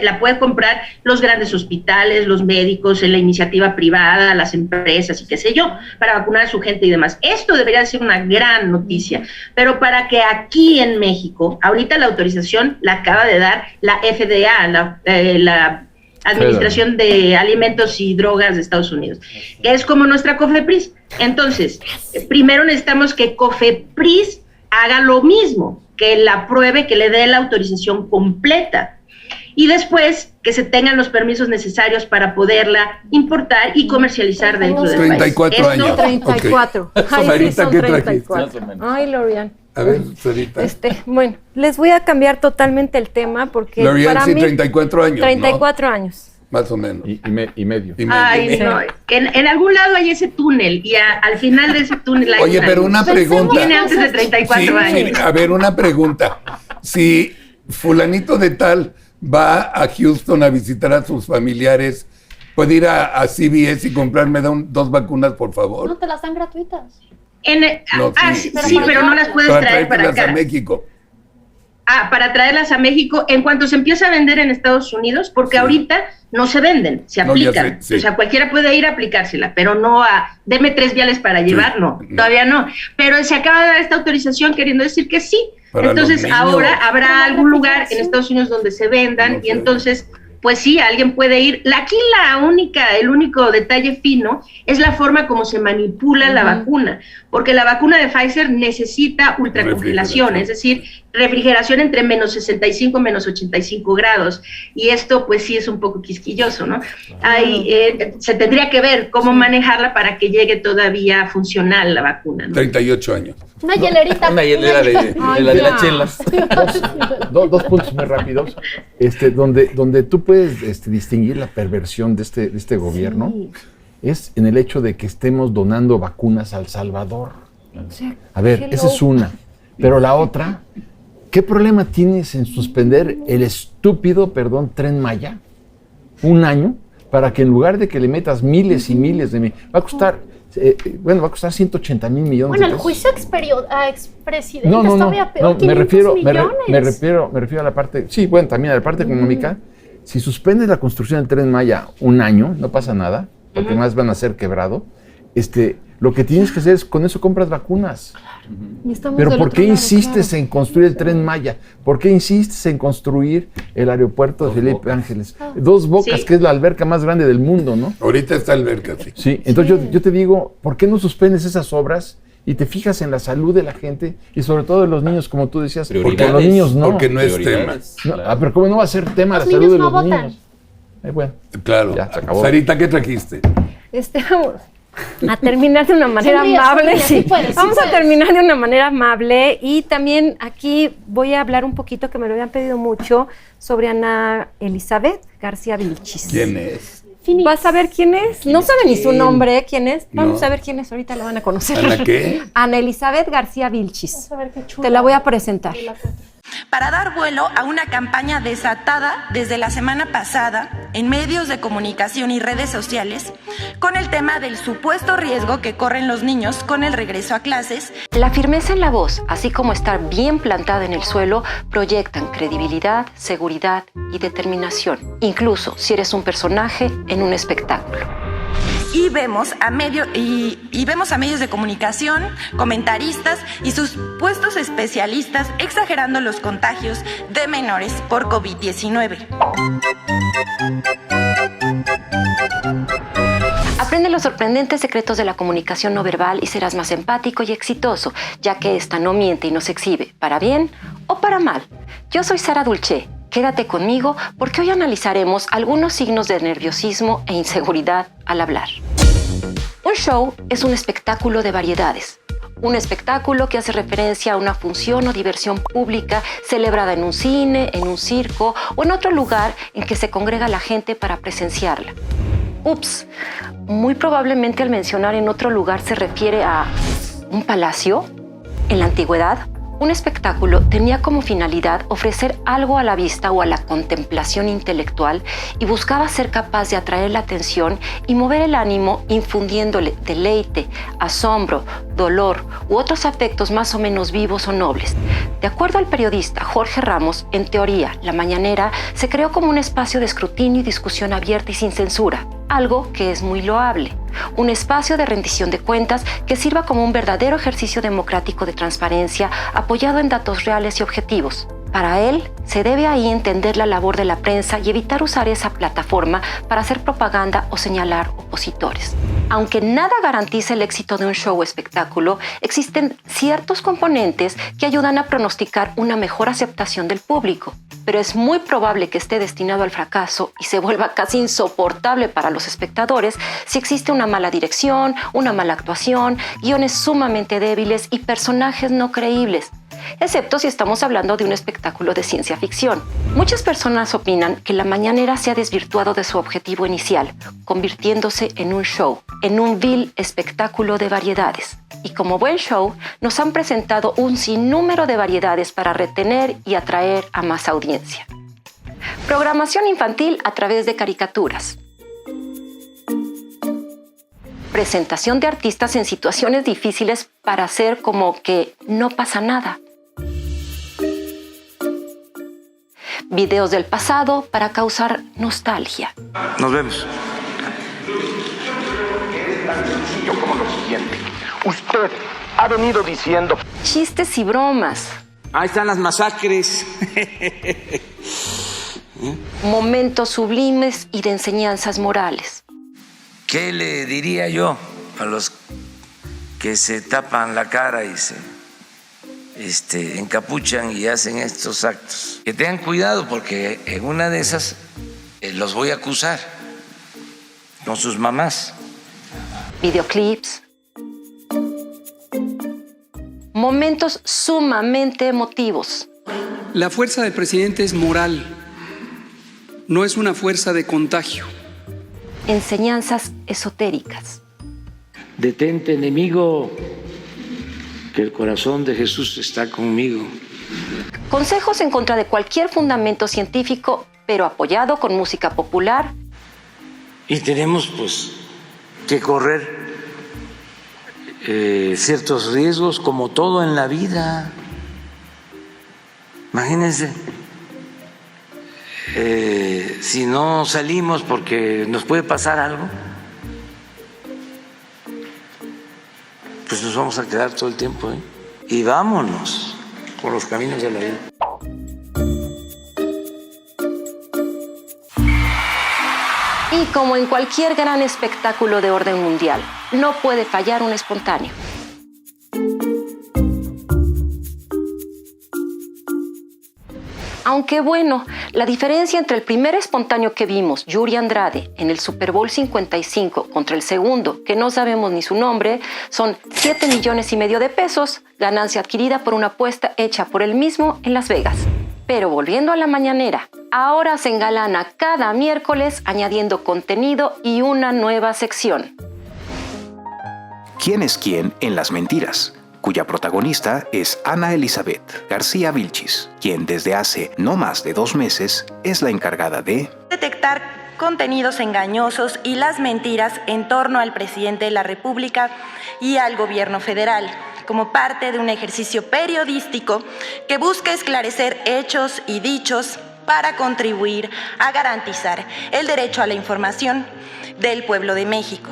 Speaker 2: la puede comprar los grandes hospitales, los médicos, en la iniciativa privada, las empresas y qué sé yo, para vacunar a su gente y demás. Esto debería ser una gran noticia, pero para que aquí en México, ahorita la autorización la acaba de dar la FDA, la Administración de Alimentos y Drogas de Estados Unidos, que es como nuestra COFEPRIS. Entonces, primero necesitamos que COFEPRIS haga lo mismo, que la apruebe, que le dé la autorización completa, y después que se tengan los permisos necesarios para poderla importar y comercializar dentro del
Speaker 4: 34
Speaker 2: país.
Speaker 4: años.
Speaker 5: 34.
Speaker 4: Okay.
Speaker 5: Ay,
Speaker 4: Sarita,
Speaker 5: sí,
Speaker 4: ¿qué
Speaker 5: 34. Ay, Lorian.
Speaker 4: A ver, Sarita.
Speaker 5: Bueno, les voy a cambiar totalmente el tema porque
Speaker 4: Lorian,
Speaker 5: para
Speaker 4: sí,
Speaker 5: mí
Speaker 4: 34 años,
Speaker 5: 34 años.
Speaker 4: Más o menos.
Speaker 3: Y medio.
Speaker 2: Ay, no, en algún lado hay ese túnel y al final de ese túnel hay
Speaker 4: Oye, pero una pregunta.
Speaker 2: Tiene antes de 34 años.
Speaker 4: Sí, a ver, una pregunta. Si fulanito de tal va a Houston a visitar a sus familiares, ¿puede ir a CVS y comprarme 2 vacunas, por favor?
Speaker 1: No, te las dan gratuitas.
Speaker 2: Sí, pero no las puedes traer para acá.
Speaker 4: A México.
Speaker 2: Para traerlas a México en cuanto se empieza a vender en Estados Unidos, porque ahorita no se venden, se aplican. O sea, cualquiera puede ir a aplicársela, pero no deme 3 viales para llevar, no, todavía no. Pero se acaba de dar esta autorización queriendo decir que sí.
Speaker 4: Para
Speaker 2: entonces ahora habrá algún lugar en Estados Unidos donde se vendan y entonces, pues sí, alguien puede ir. Aquí el único detalle fino es la forma como se manipula la vacuna, porque la vacuna de Pfizer necesita ultracongelación, es decir, refrigeración entre menos 65 menos 85 grados, y esto pues sí es un poco quisquilloso, ¿no? Se tendría que ver cómo manejarla para que llegue todavía funcional la vacuna, ¿no?
Speaker 4: 38 años.
Speaker 1: Una hielerita.
Speaker 6: Una hielera de las chelas.
Speaker 3: Dos puntos muy rápidos. Donde tú puedes distinguir la perversión de este gobierno es en el hecho de que estemos donando vacunas a El Salvador. A ver, esa es una. Pero la otra, ¿qué problema tienes en suspender el estúpido, Tren Maya 1 año para que en lugar de que le metas miles y miles de va a costar 180 mil millones
Speaker 1: bueno,
Speaker 3: de pesos.
Speaker 1: el juicio a expresidente
Speaker 3: No,
Speaker 1: todavía peor,
Speaker 3: me refiero
Speaker 1: millones.
Speaker 3: a la parte, sí, bueno, también a la parte económica. Si suspendes la construcción del Tren Maya 1 año, no pasa nada, porque más van a ser quebrado. Lo que tienes que hacer es, con eso compras vacunas. Pero ¿por qué insistes en construir el Tren Maya? ¿Por qué insistes en construir el aeropuerto de Felipe Ángeles? 2 Bocas, que es la alberca más grande del mundo, ¿no?
Speaker 4: Ahorita está alberca, sí.
Speaker 3: Sí, entonces yo te digo, ¿por qué no suspendes esas obras y te fijas en la salud de la gente y sobre todo de los niños, como tú decías? Porque los niños no.
Speaker 4: Porque no es tema.
Speaker 3: Pero ¿cómo no va a ser tema la salud de los niños? Bueno,
Speaker 4: claro.
Speaker 3: Ya, se acabó.
Speaker 4: Sarita, ¿qué trajiste?
Speaker 5: Vamos a terminar de una manera amable. Vamos a terminar de una manera amable y también aquí voy a hablar un poquito, que me lo habían pedido mucho, sobre Ana Elizabeth García Vilchis.
Speaker 4: ¿Quién es?
Speaker 5: ¿Vas a ver quién es? No sabe ni su nombre, ¿quién es? Vamos a ver quién es, ahorita la van a conocer.
Speaker 4: ¿Ana qué?
Speaker 5: Ana Elizabeth García Vilchis.
Speaker 1: Vamos a ver qué chula.
Speaker 5: Te la voy a presentar.
Speaker 10: Para dar vuelo a una campaña desatada desde la semana pasada en medios de comunicación y redes sociales con el tema del supuesto riesgo que corren los niños con el regreso a clases.
Speaker 5: La firmeza en la voz, así como estar bien plantada en el suelo, proyectan credibilidad, seguridad y determinación, incluso si eres un personaje en un espectáculo.
Speaker 10: Y vemos a medios de comunicación, comentaristas y supuestos especialistas exagerando los contagios de menores por COVID-19.
Speaker 5: Aprende los sorprendentes secretos de la comunicación no verbal y serás más empático y exitoso, ya que esta no miente y no se exhibe, para bien o para mal. Yo soy Sara Dulce. Quédate conmigo porque hoy analizaremos algunos signos de nerviosismo e inseguridad al hablar. Un show es un espectáculo de variedades. Un espectáculo que hace referencia a una función o diversión pública celebrada en un cine, en un circo o en otro lugar en que se congrega la gente para presenciarla. Ups, muy probablemente al mencionar en otro lugar se refiere a un palacio. En la antigüedad, un espectáculo tenía como finalidad ofrecer algo a la vista o a la contemplación intelectual y buscaba ser capaz de atraer la atención y mover el ánimo infundiéndole deleite, asombro, dolor u otros afectos más o menos vivos o nobles. De acuerdo al periodista Jorge Ramos, en teoría, la mañanera se creó como un espacio de escrutinio y discusión abierta y sin censura, algo que es muy loable. Un espacio de rendición de cuentas que sirva como un verdadero ejercicio democrático de transparencia apoyado en datos reales y objetivos. Para él, se debe ahí entender la labor de la prensa y evitar usar esa plataforma para hacer propaganda o señalar opositores. Aunque nada garantiza el éxito de un show o espectáculo, existen ciertos componentes que ayudan a pronosticar una mejor aceptación del público. Pero es muy probable que esté destinado al fracaso y se vuelva casi insoportable para los espectadores si existe una mala dirección, una mala actuación, guiones sumamente débiles y personajes no creíbles. Excepto si estamos hablando de un espectáculo de ciencia ficción. Muchas personas opinan que la mañanera se ha desvirtuado de su objetivo inicial, convirtiéndose en un show, en un vil espectáculo de variedades. Y como buen show, nos han presentado un sinnúmero de variedades para retener y atraer a más audiencia. Programación infantil a través de caricaturas. Presentación de artistas en situaciones difíciles para hacer como que no pasa nada. Videos del pasado para causar nostalgia.
Speaker 7: Nos vemos.
Speaker 12: Sencillo como lo siguiente. Usted ha venido diciendo...
Speaker 5: Chistes y bromas.
Speaker 7: Ahí están las masacres.
Speaker 5: Momentos sublimes y de enseñanzas morales.
Speaker 7: ¿Qué le diría yo a los que se tapan la cara y se encapuchan y hacen estos actos? Que tengan cuidado porque en una de esas los voy a acusar con sus mamás.
Speaker 5: Videoclips. Momentos sumamente emotivos.
Speaker 11: La fuerza del presidente es moral, no es una fuerza de contagio.
Speaker 5: Enseñanzas esotéricas.
Speaker 7: Detente, enemigo, que el corazón de Jesús está conmigo.
Speaker 5: Consejos en contra de cualquier fundamento científico, pero apoyado con música popular.
Speaker 7: Y tenemos pues que correr ciertos riesgos como todo en la vida. Imagínense, si no salimos porque nos puede pasar algo, pues nos vamos a quedar todo el tiempo, ¿eh? Y vámonos por los caminos de la vida.
Speaker 5: Y como en cualquier gran espectáculo de orden mundial, no puede fallar un espontáneo. Aunque bueno, la diferencia entre el primer espontáneo que vimos, Yuri Andrade, en el Super Bowl 55 contra el segundo, que no sabemos ni su nombre, son 7,5 millones de pesos, ganancia adquirida por una apuesta hecha por él mismo en Las Vegas. Pero volviendo a la mañanera, ahora se engalana cada miércoles añadiendo contenido y una nueva sección.
Speaker 8: ¿Quién es quién en las mentiras?, cuya protagonista es Ana Elizabeth García Vilchis, quien desde hace no más de 2 meses es la encargada de
Speaker 10: detectar contenidos engañosos y las mentiras en torno al presidente de la República y al gobierno federal, como parte de un ejercicio periodístico que busca esclarecer hechos y dichos para contribuir a garantizar el derecho a la información del pueblo de México.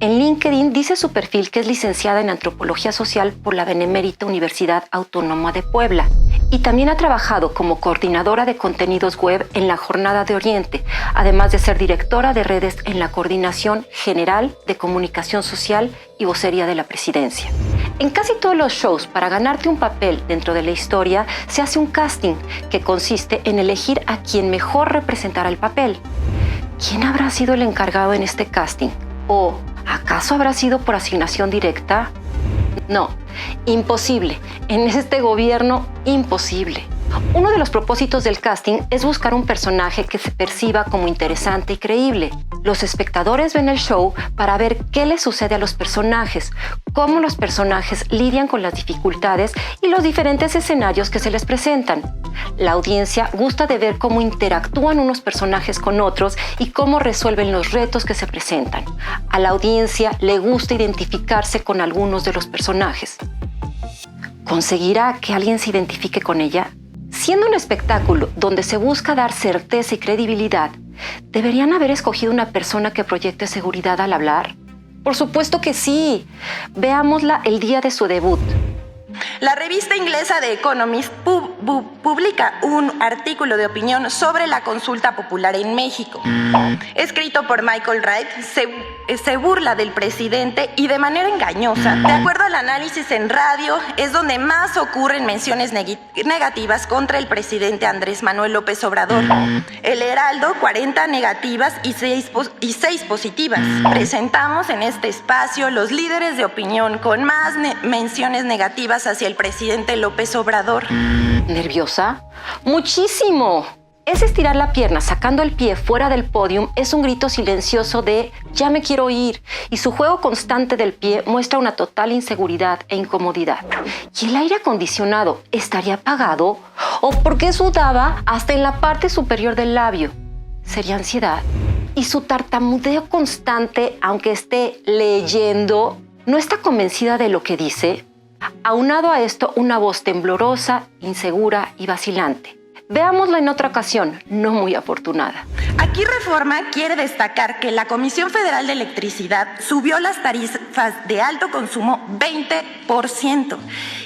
Speaker 5: En LinkedIn dice su perfil que es licenciada en Antropología Social por la Benemérita Universidad Autónoma de Puebla y también ha trabajado como coordinadora de contenidos web en la Jornada de Oriente, además de ser directora de redes en la Coordinación General de Comunicación Social y Vocería de la Presidencia. En casi todos los shows, para ganarte un papel dentro de la historia, se hace un casting que consiste en elegir a quien mejor representará el papel. ¿Quién habrá sido el encargado en este casting? ¿O acaso habrá sido por asignación directa? No, imposible. En este gobierno, imposible. Uno de los propósitos del casting es buscar un personaje que se perciba como interesante y creíble. Los espectadores ven el show para ver qué les sucede a los personajes, cómo los personajes lidian con las dificultades y los diferentes escenarios que se les presentan. La audiencia gusta de ver cómo interactúan unos personajes con otros y cómo resuelven los retos que se presentan. A la audiencia le gusta identificarse con algunos de los personajes. ¿Conseguirá que alguien se identifique con ella? Siendo un espectáculo donde se busca dar certeza y credibilidad, ¿deberían haber escogido una persona que proyecte seguridad al hablar? Por supuesto que sí. Veámosla el día de su debut.
Speaker 10: La revista inglesa The Economist publica un artículo de opinión sobre la consulta popular en México. Escrito por Michael Wright, se burla del presidente y de manera engañosa. De acuerdo al análisis en radio, es donde más ocurren menciones negativas contra el presidente Andrés Manuel López Obrador. El Heraldo, 40 negativas y 6 positivas. Presentamos en este espacio los líderes de opinión con más menciones negativas hacia el presidente López Obrador.
Speaker 5: ¿Nerviosa? ¡Muchísimo! Ese estirar la pierna sacando el pie fuera del podium es un grito silencioso de «ya me quiero ir», y su juego constante del pie muestra una total inseguridad e incomodidad. ¿Y el aire acondicionado estaría apagado? ¿O por qué sudaba hasta en la parte superior del labio? ¿Sería ansiedad? Y su tartamudeo constante, aunque esté leyendo, ¿no está convencida de lo que dice? Aunado a esto, una voz temblorosa, insegura y vacilante. Veámosla en otra ocasión, no muy afortunada.
Speaker 10: Aquí Reforma quiere destacar que la Comisión Federal de Electricidad subió las tarifas de alto consumo 20%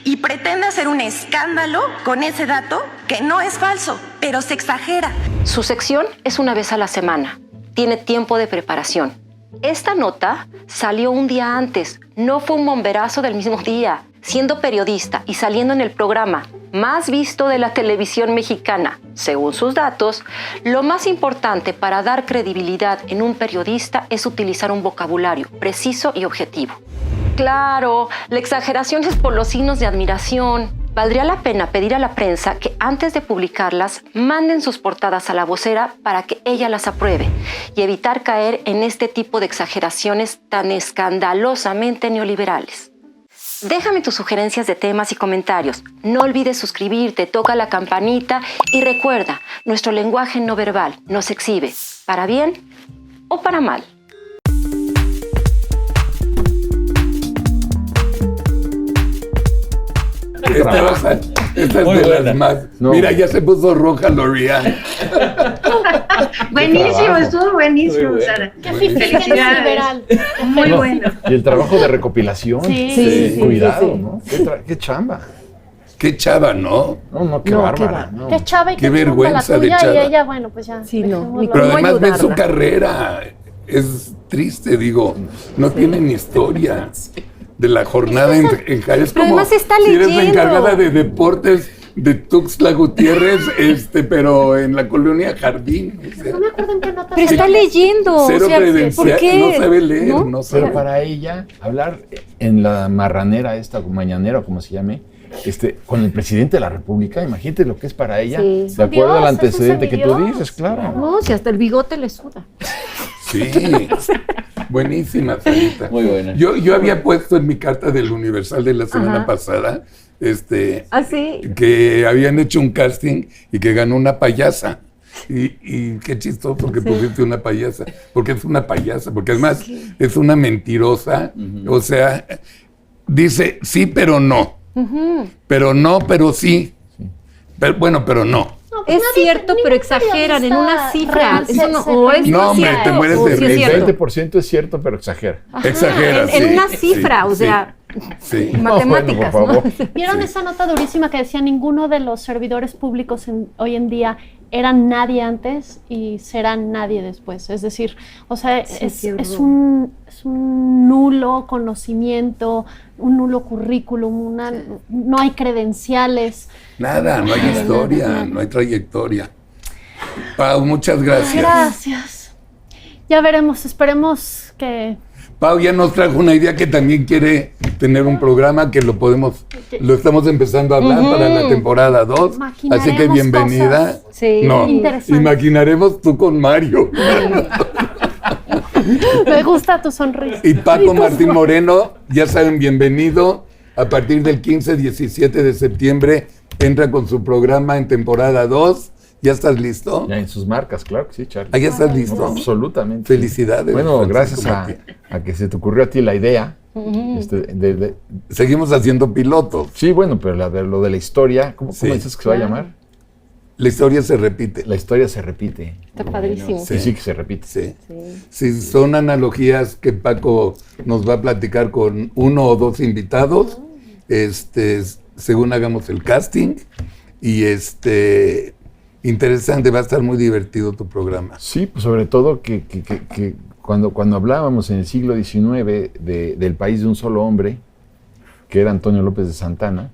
Speaker 10: y pretende hacer un escándalo con ese dato que no es falso, pero se exagera.
Speaker 5: Su sección es una vez a la semana. Tiene tiempo de preparación. Esta nota salió un día antes, no fue un bomberazo del mismo día. Siendo periodista y saliendo en el programa más visto de la televisión mexicana, según sus datos, lo más importante para dar credibilidad en un periodista es utilizar un vocabulario preciso y objetivo. Claro, la exageración es por los signos de admiración. Valdría la pena pedir a la prensa que antes de publicarlas manden sus portadas a la vocera para que ella las apruebe y evitar caer en este tipo de exageraciones tan escandalosamente neoliberales. Déjame tus sugerencias de temas y comentarios. No olvides suscribirte, toca la campanita y recuerda, nuestro lenguaje no verbal nos exhibe, para bien o para mal.
Speaker 4: Esta es de las más. No. Mira, ya se puso roja L'Oreal.
Speaker 2: Buenísimo, estuvo buenísimo, Sara.
Speaker 1: Qué felicidades.
Speaker 2: Muy bueno.
Speaker 3: Y el trabajo de recopilación.
Speaker 1: Sí.
Speaker 3: Cuidado, ¿no? Qué chamba.
Speaker 4: Qué chava, ¿no?
Speaker 3: No, qué bárbara. No.
Speaker 1: Qué chava y
Speaker 4: qué vergüenza de chava.
Speaker 1: Y ella, bueno, pues ya.
Speaker 5: Sí, no.
Speaker 4: Pero además ven su carrera. Es triste, digo. No tienen historia de la jornada en es como
Speaker 5: además está
Speaker 4: si eres
Speaker 5: leyendo.
Speaker 4: la encargada de deportes de Tuxtla Gutiérrez, pero en la colonia Jardín.
Speaker 1: No me acuerdo en qué nota.
Speaker 5: Pero está leyendo.
Speaker 4: Cero credencial,
Speaker 5: ¿por qué?
Speaker 4: no sabe leer, no sabe.
Speaker 3: Pero para ella, hablar en la marranera esta, mañanera, o como se llame, con el presidente de la República, imagínate lo que es para ella, de acuerdo al antecedente que tú dices, claro.
Speaker 5: No, si hasta el bigote le suda.
Speaker 4: Sí, buenísima, Sarita.
Speaker 6: Muy buena.
Speaker 4: Yo había puesto en mi carta del Universal de la semana pasada,
Speaker 5: ¿Ah, sí?
Speaker 4: que habían hecho un casting y que ganó una payasa. Y qué chistoso que pusiste una payasa, porque es una payasa, porque además es una mentirosa, o sea, dice sí, pero no, pero no, pero sí, pero, bueno, pero no.
Speaker 1: No,
Speaker 5: es cierto, pero exageran en una cifra. Eso no, o es
Speaker 4: no, hombre, te mueres de
Speaker 3: risa. El 20% es cierto, pero exagera.
Speaker 5: Ajá,
Speaker 4: exagera,
Speaker 5: en una cifra, o sea, matemáticas.
Speaker 3: No, bueno, por favor.
Speaker 1: ¿Vieron esa nota durísima que decía ninguno de los servidores públicos hoy en día eran nadie antes y serán nadie después? Es decir, o sea, es un nulo conocimiento, un nulo currículum, no hay credenciales.
Speaker 4: Nada, no hay historia, no hay trayectoria. Pau, muchas gracias.
Speaker 1: Gracias. Ya veremos, esperemos que...
Speaker 4: Pau ya nos trajo una idea que también quiere tener un programa que lo estamos empezando a hablar para la temporada 2. Así que bienvenida.
Speaker 1: Sí,
Speaker 4: no, imaginaremos tú con Mario.
Speaker 1: Me gusta tu sonrisa.
Speaker 4: Y Paco Martín Moreno, ya saben, bienvenido. A partir del 15-17 de septiembre entra con su programa en temporada 2. ¿Ya estás listo?
Speaker 3: Ya en sus marcas, claro que sí, Charlie.
Speaker 4: ¿Ah, ya estás listo?
Speaker 3: No, absolutamente.
Speaker 4: Felicidades.
Speaker 3: Bueno, gracias a que se te ocurrió a ti la idea.
Speaker 4: Seguimos haciendo pilotos.
Speaker 3: Sí, bueno, pero lo de la historia, ¿cómo dices que se va a llamar?
Speaker 4: La historia se repite.
Speaker 3: La historia se repite.
Speaker 5: Está padrísimo.
Speaker 3: Sí, que se repite.
Speaker 4: Sí, son analogías que Paco nos va a platicar con 1 o 2 invitados, según hagamos el casting. Y interesante, va a estar muy divertido tu programa.
Speaker 3: Sí, pues sobre todo que cuando hablábamos en el siglo XIX del país de un solo hombre, que era Antonio López de Santana,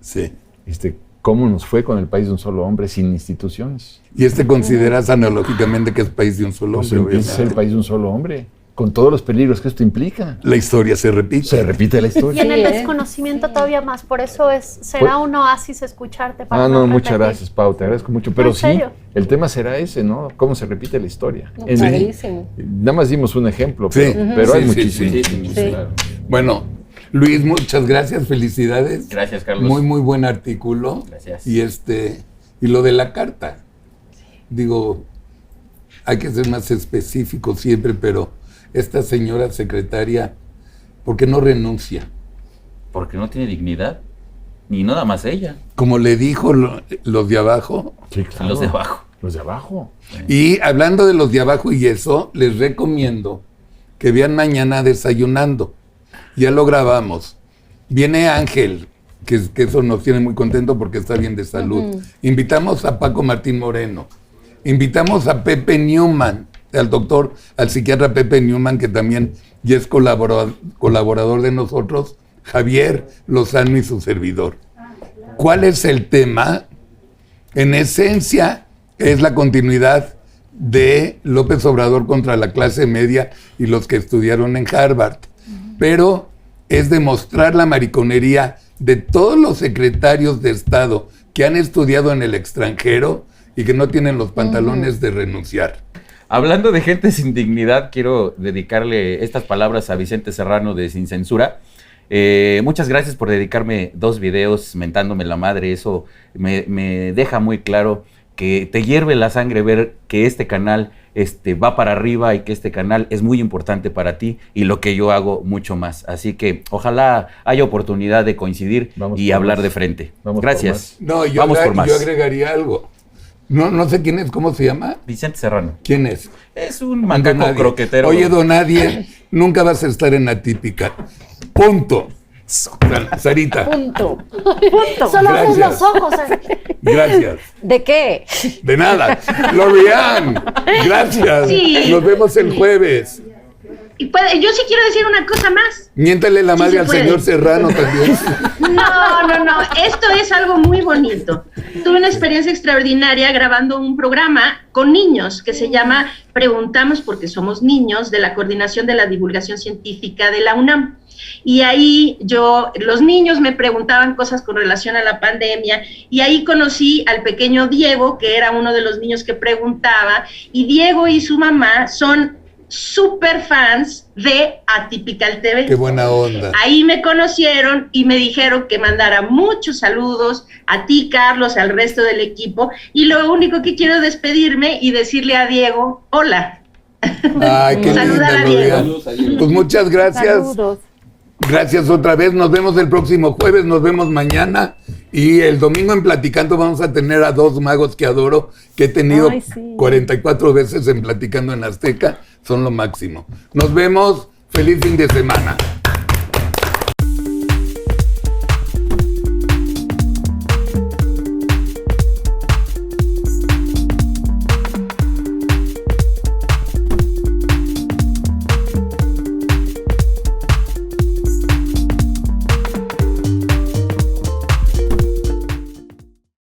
Speaker 3: cómo nos fue con el país de un solo hombre sin instituciones.
Speaker 4: ¿Y consideras analógicamente que es país de un solo hombre?
Speaker 3: Pues es el país de un solo hombre, con todos los peligros que esto implica.
Speaker 4: La historia se repite.
Speaker 3: Se repite la historia.
Speaker 1: Y en el desconocimiento todavía más, por eso será un oasis escucharte. Para
Speaker 3: no, muchas gracias, Pau, te agradezco mucho. Pero sí, el tema será ese, ¿no? Cómo se repite la historia. Nada más dimos un ejemplo, pero hay muchísimos.
Speaker 4: Sí. Claro. Bueno, Luis, muchas gracias, felicidades.
Speaker 6: Gracias, Carlos.
Speaker 4: Muy, muy buen artículo.
Speaker 6: Gracias.
Speaker 4: Y lo de la carta. Digo, hay que ser más específico siempre, pero esta señora secretaria, ¿por qué no renuncia?
Speaker 6: Porque no tiene dignidad, ni nada más ella.
Speaker 4: Como le dijo los de abajo.
Speaker 3: Sí, claro.
Speaker 6: Los de abajo.
Speaker 3: Los de abajo.
Speaker 4: Y hablando de los de abajo y eso, les recomiendo que vean mañana Desayunando. Ya lo grabamos. Viene Ángel, que eso nos tiene muy contento porque está bien de salud. Invitamos a Paco Martín Moreno. Invitamos a Pepe Newman, al psiquiatra Pepe Newman, que también ya es colaborador de nosotros, Javier Lozano y su servidor. ¿Cuál es el tema? En esencia, es la continuidad de López Obrador contra la clase media y los que estudiaron en Harvard. Pero es demostrar la mariconería de todos los secretarios de Estado que han estudiado en el extranjero y que no tienen los pantalones de renunciar.
Speaker 6: Hablando de gente sin dignidad, quiero dedicarle estas palabras a Vicente Serrano de Sin Censura. Muchas gracias por dedicarme 2 videos mentándome la madre. Eso me deja muy claro que te hierve la sangre ver que este canal va para arriba y que este canal es muy importante para ti y lo que yo hago mucho más. Así que ojalá haya oportunidad de coincidir y hablar de frente. Gracias.
Speaker 4: No, yo agregaría algo. No sé quién es, ¿cómo se llama?
Speaker 6: Vicente Serrano.
Speaker 4: ¿Quién es?
Speaker 6: Es un macaco croquetero.
Speaker 4: Oye, don Nadie, nunca vas a estar en Atípica. Punto. Sarita.
Speaker 5: Punto.
Speaker 1: Solo ves los ojos.
Speaker 4: Gracias.
Speaker 5: ¿De qué?
Speaker 4: De nada. Lorian, gracias.
Speaker 2: Sí.
Speaker 4: Nos vemos el jueves.
Speaker 2: Y yo sí quiero decir una cosa más.
Speaker 4: Miéntale la madre al señor Serrano también.
Speaker 2: No. Esto es algo muy bonito. Tuve una experiencia extraordinaria grabando un programa con niños que se llama Preguntamos porque somos niños, de la Coordinación de la Divulgación Científica de la UNAM. Y ahí los niños me preguntaban cosas con relación a la pandemia, y ahí conocí al pequeño Diego, que era uno de los niños que preguntaba, y Diego y su mamá son súper fans de Atypical TV.
Speaker 4: ¡Qué buena onda!
Speaker 2: Ahí me conocieron y me dijeron que mandara muchos saludos a ti, Carlos, al resto del equipo, y lo único que quiero es despedirme y decirle a Diego, hola.
Speaker 4: ¡Ay, qué
Speaker 2: Saludar a Diego.
Speaker 4: Pues muchas gracias.
Speaker 5: Saludos.
Speaker 4: Gracias otra vez, nos vemos el próximo jueves, nos vemos mañana y el domingo en Platicando vamos a tener a 2 magos que adoro, que he tenido 44 veces en Platicando en Azteca, son lo máximo. Nos vemos, feliz fin de semana.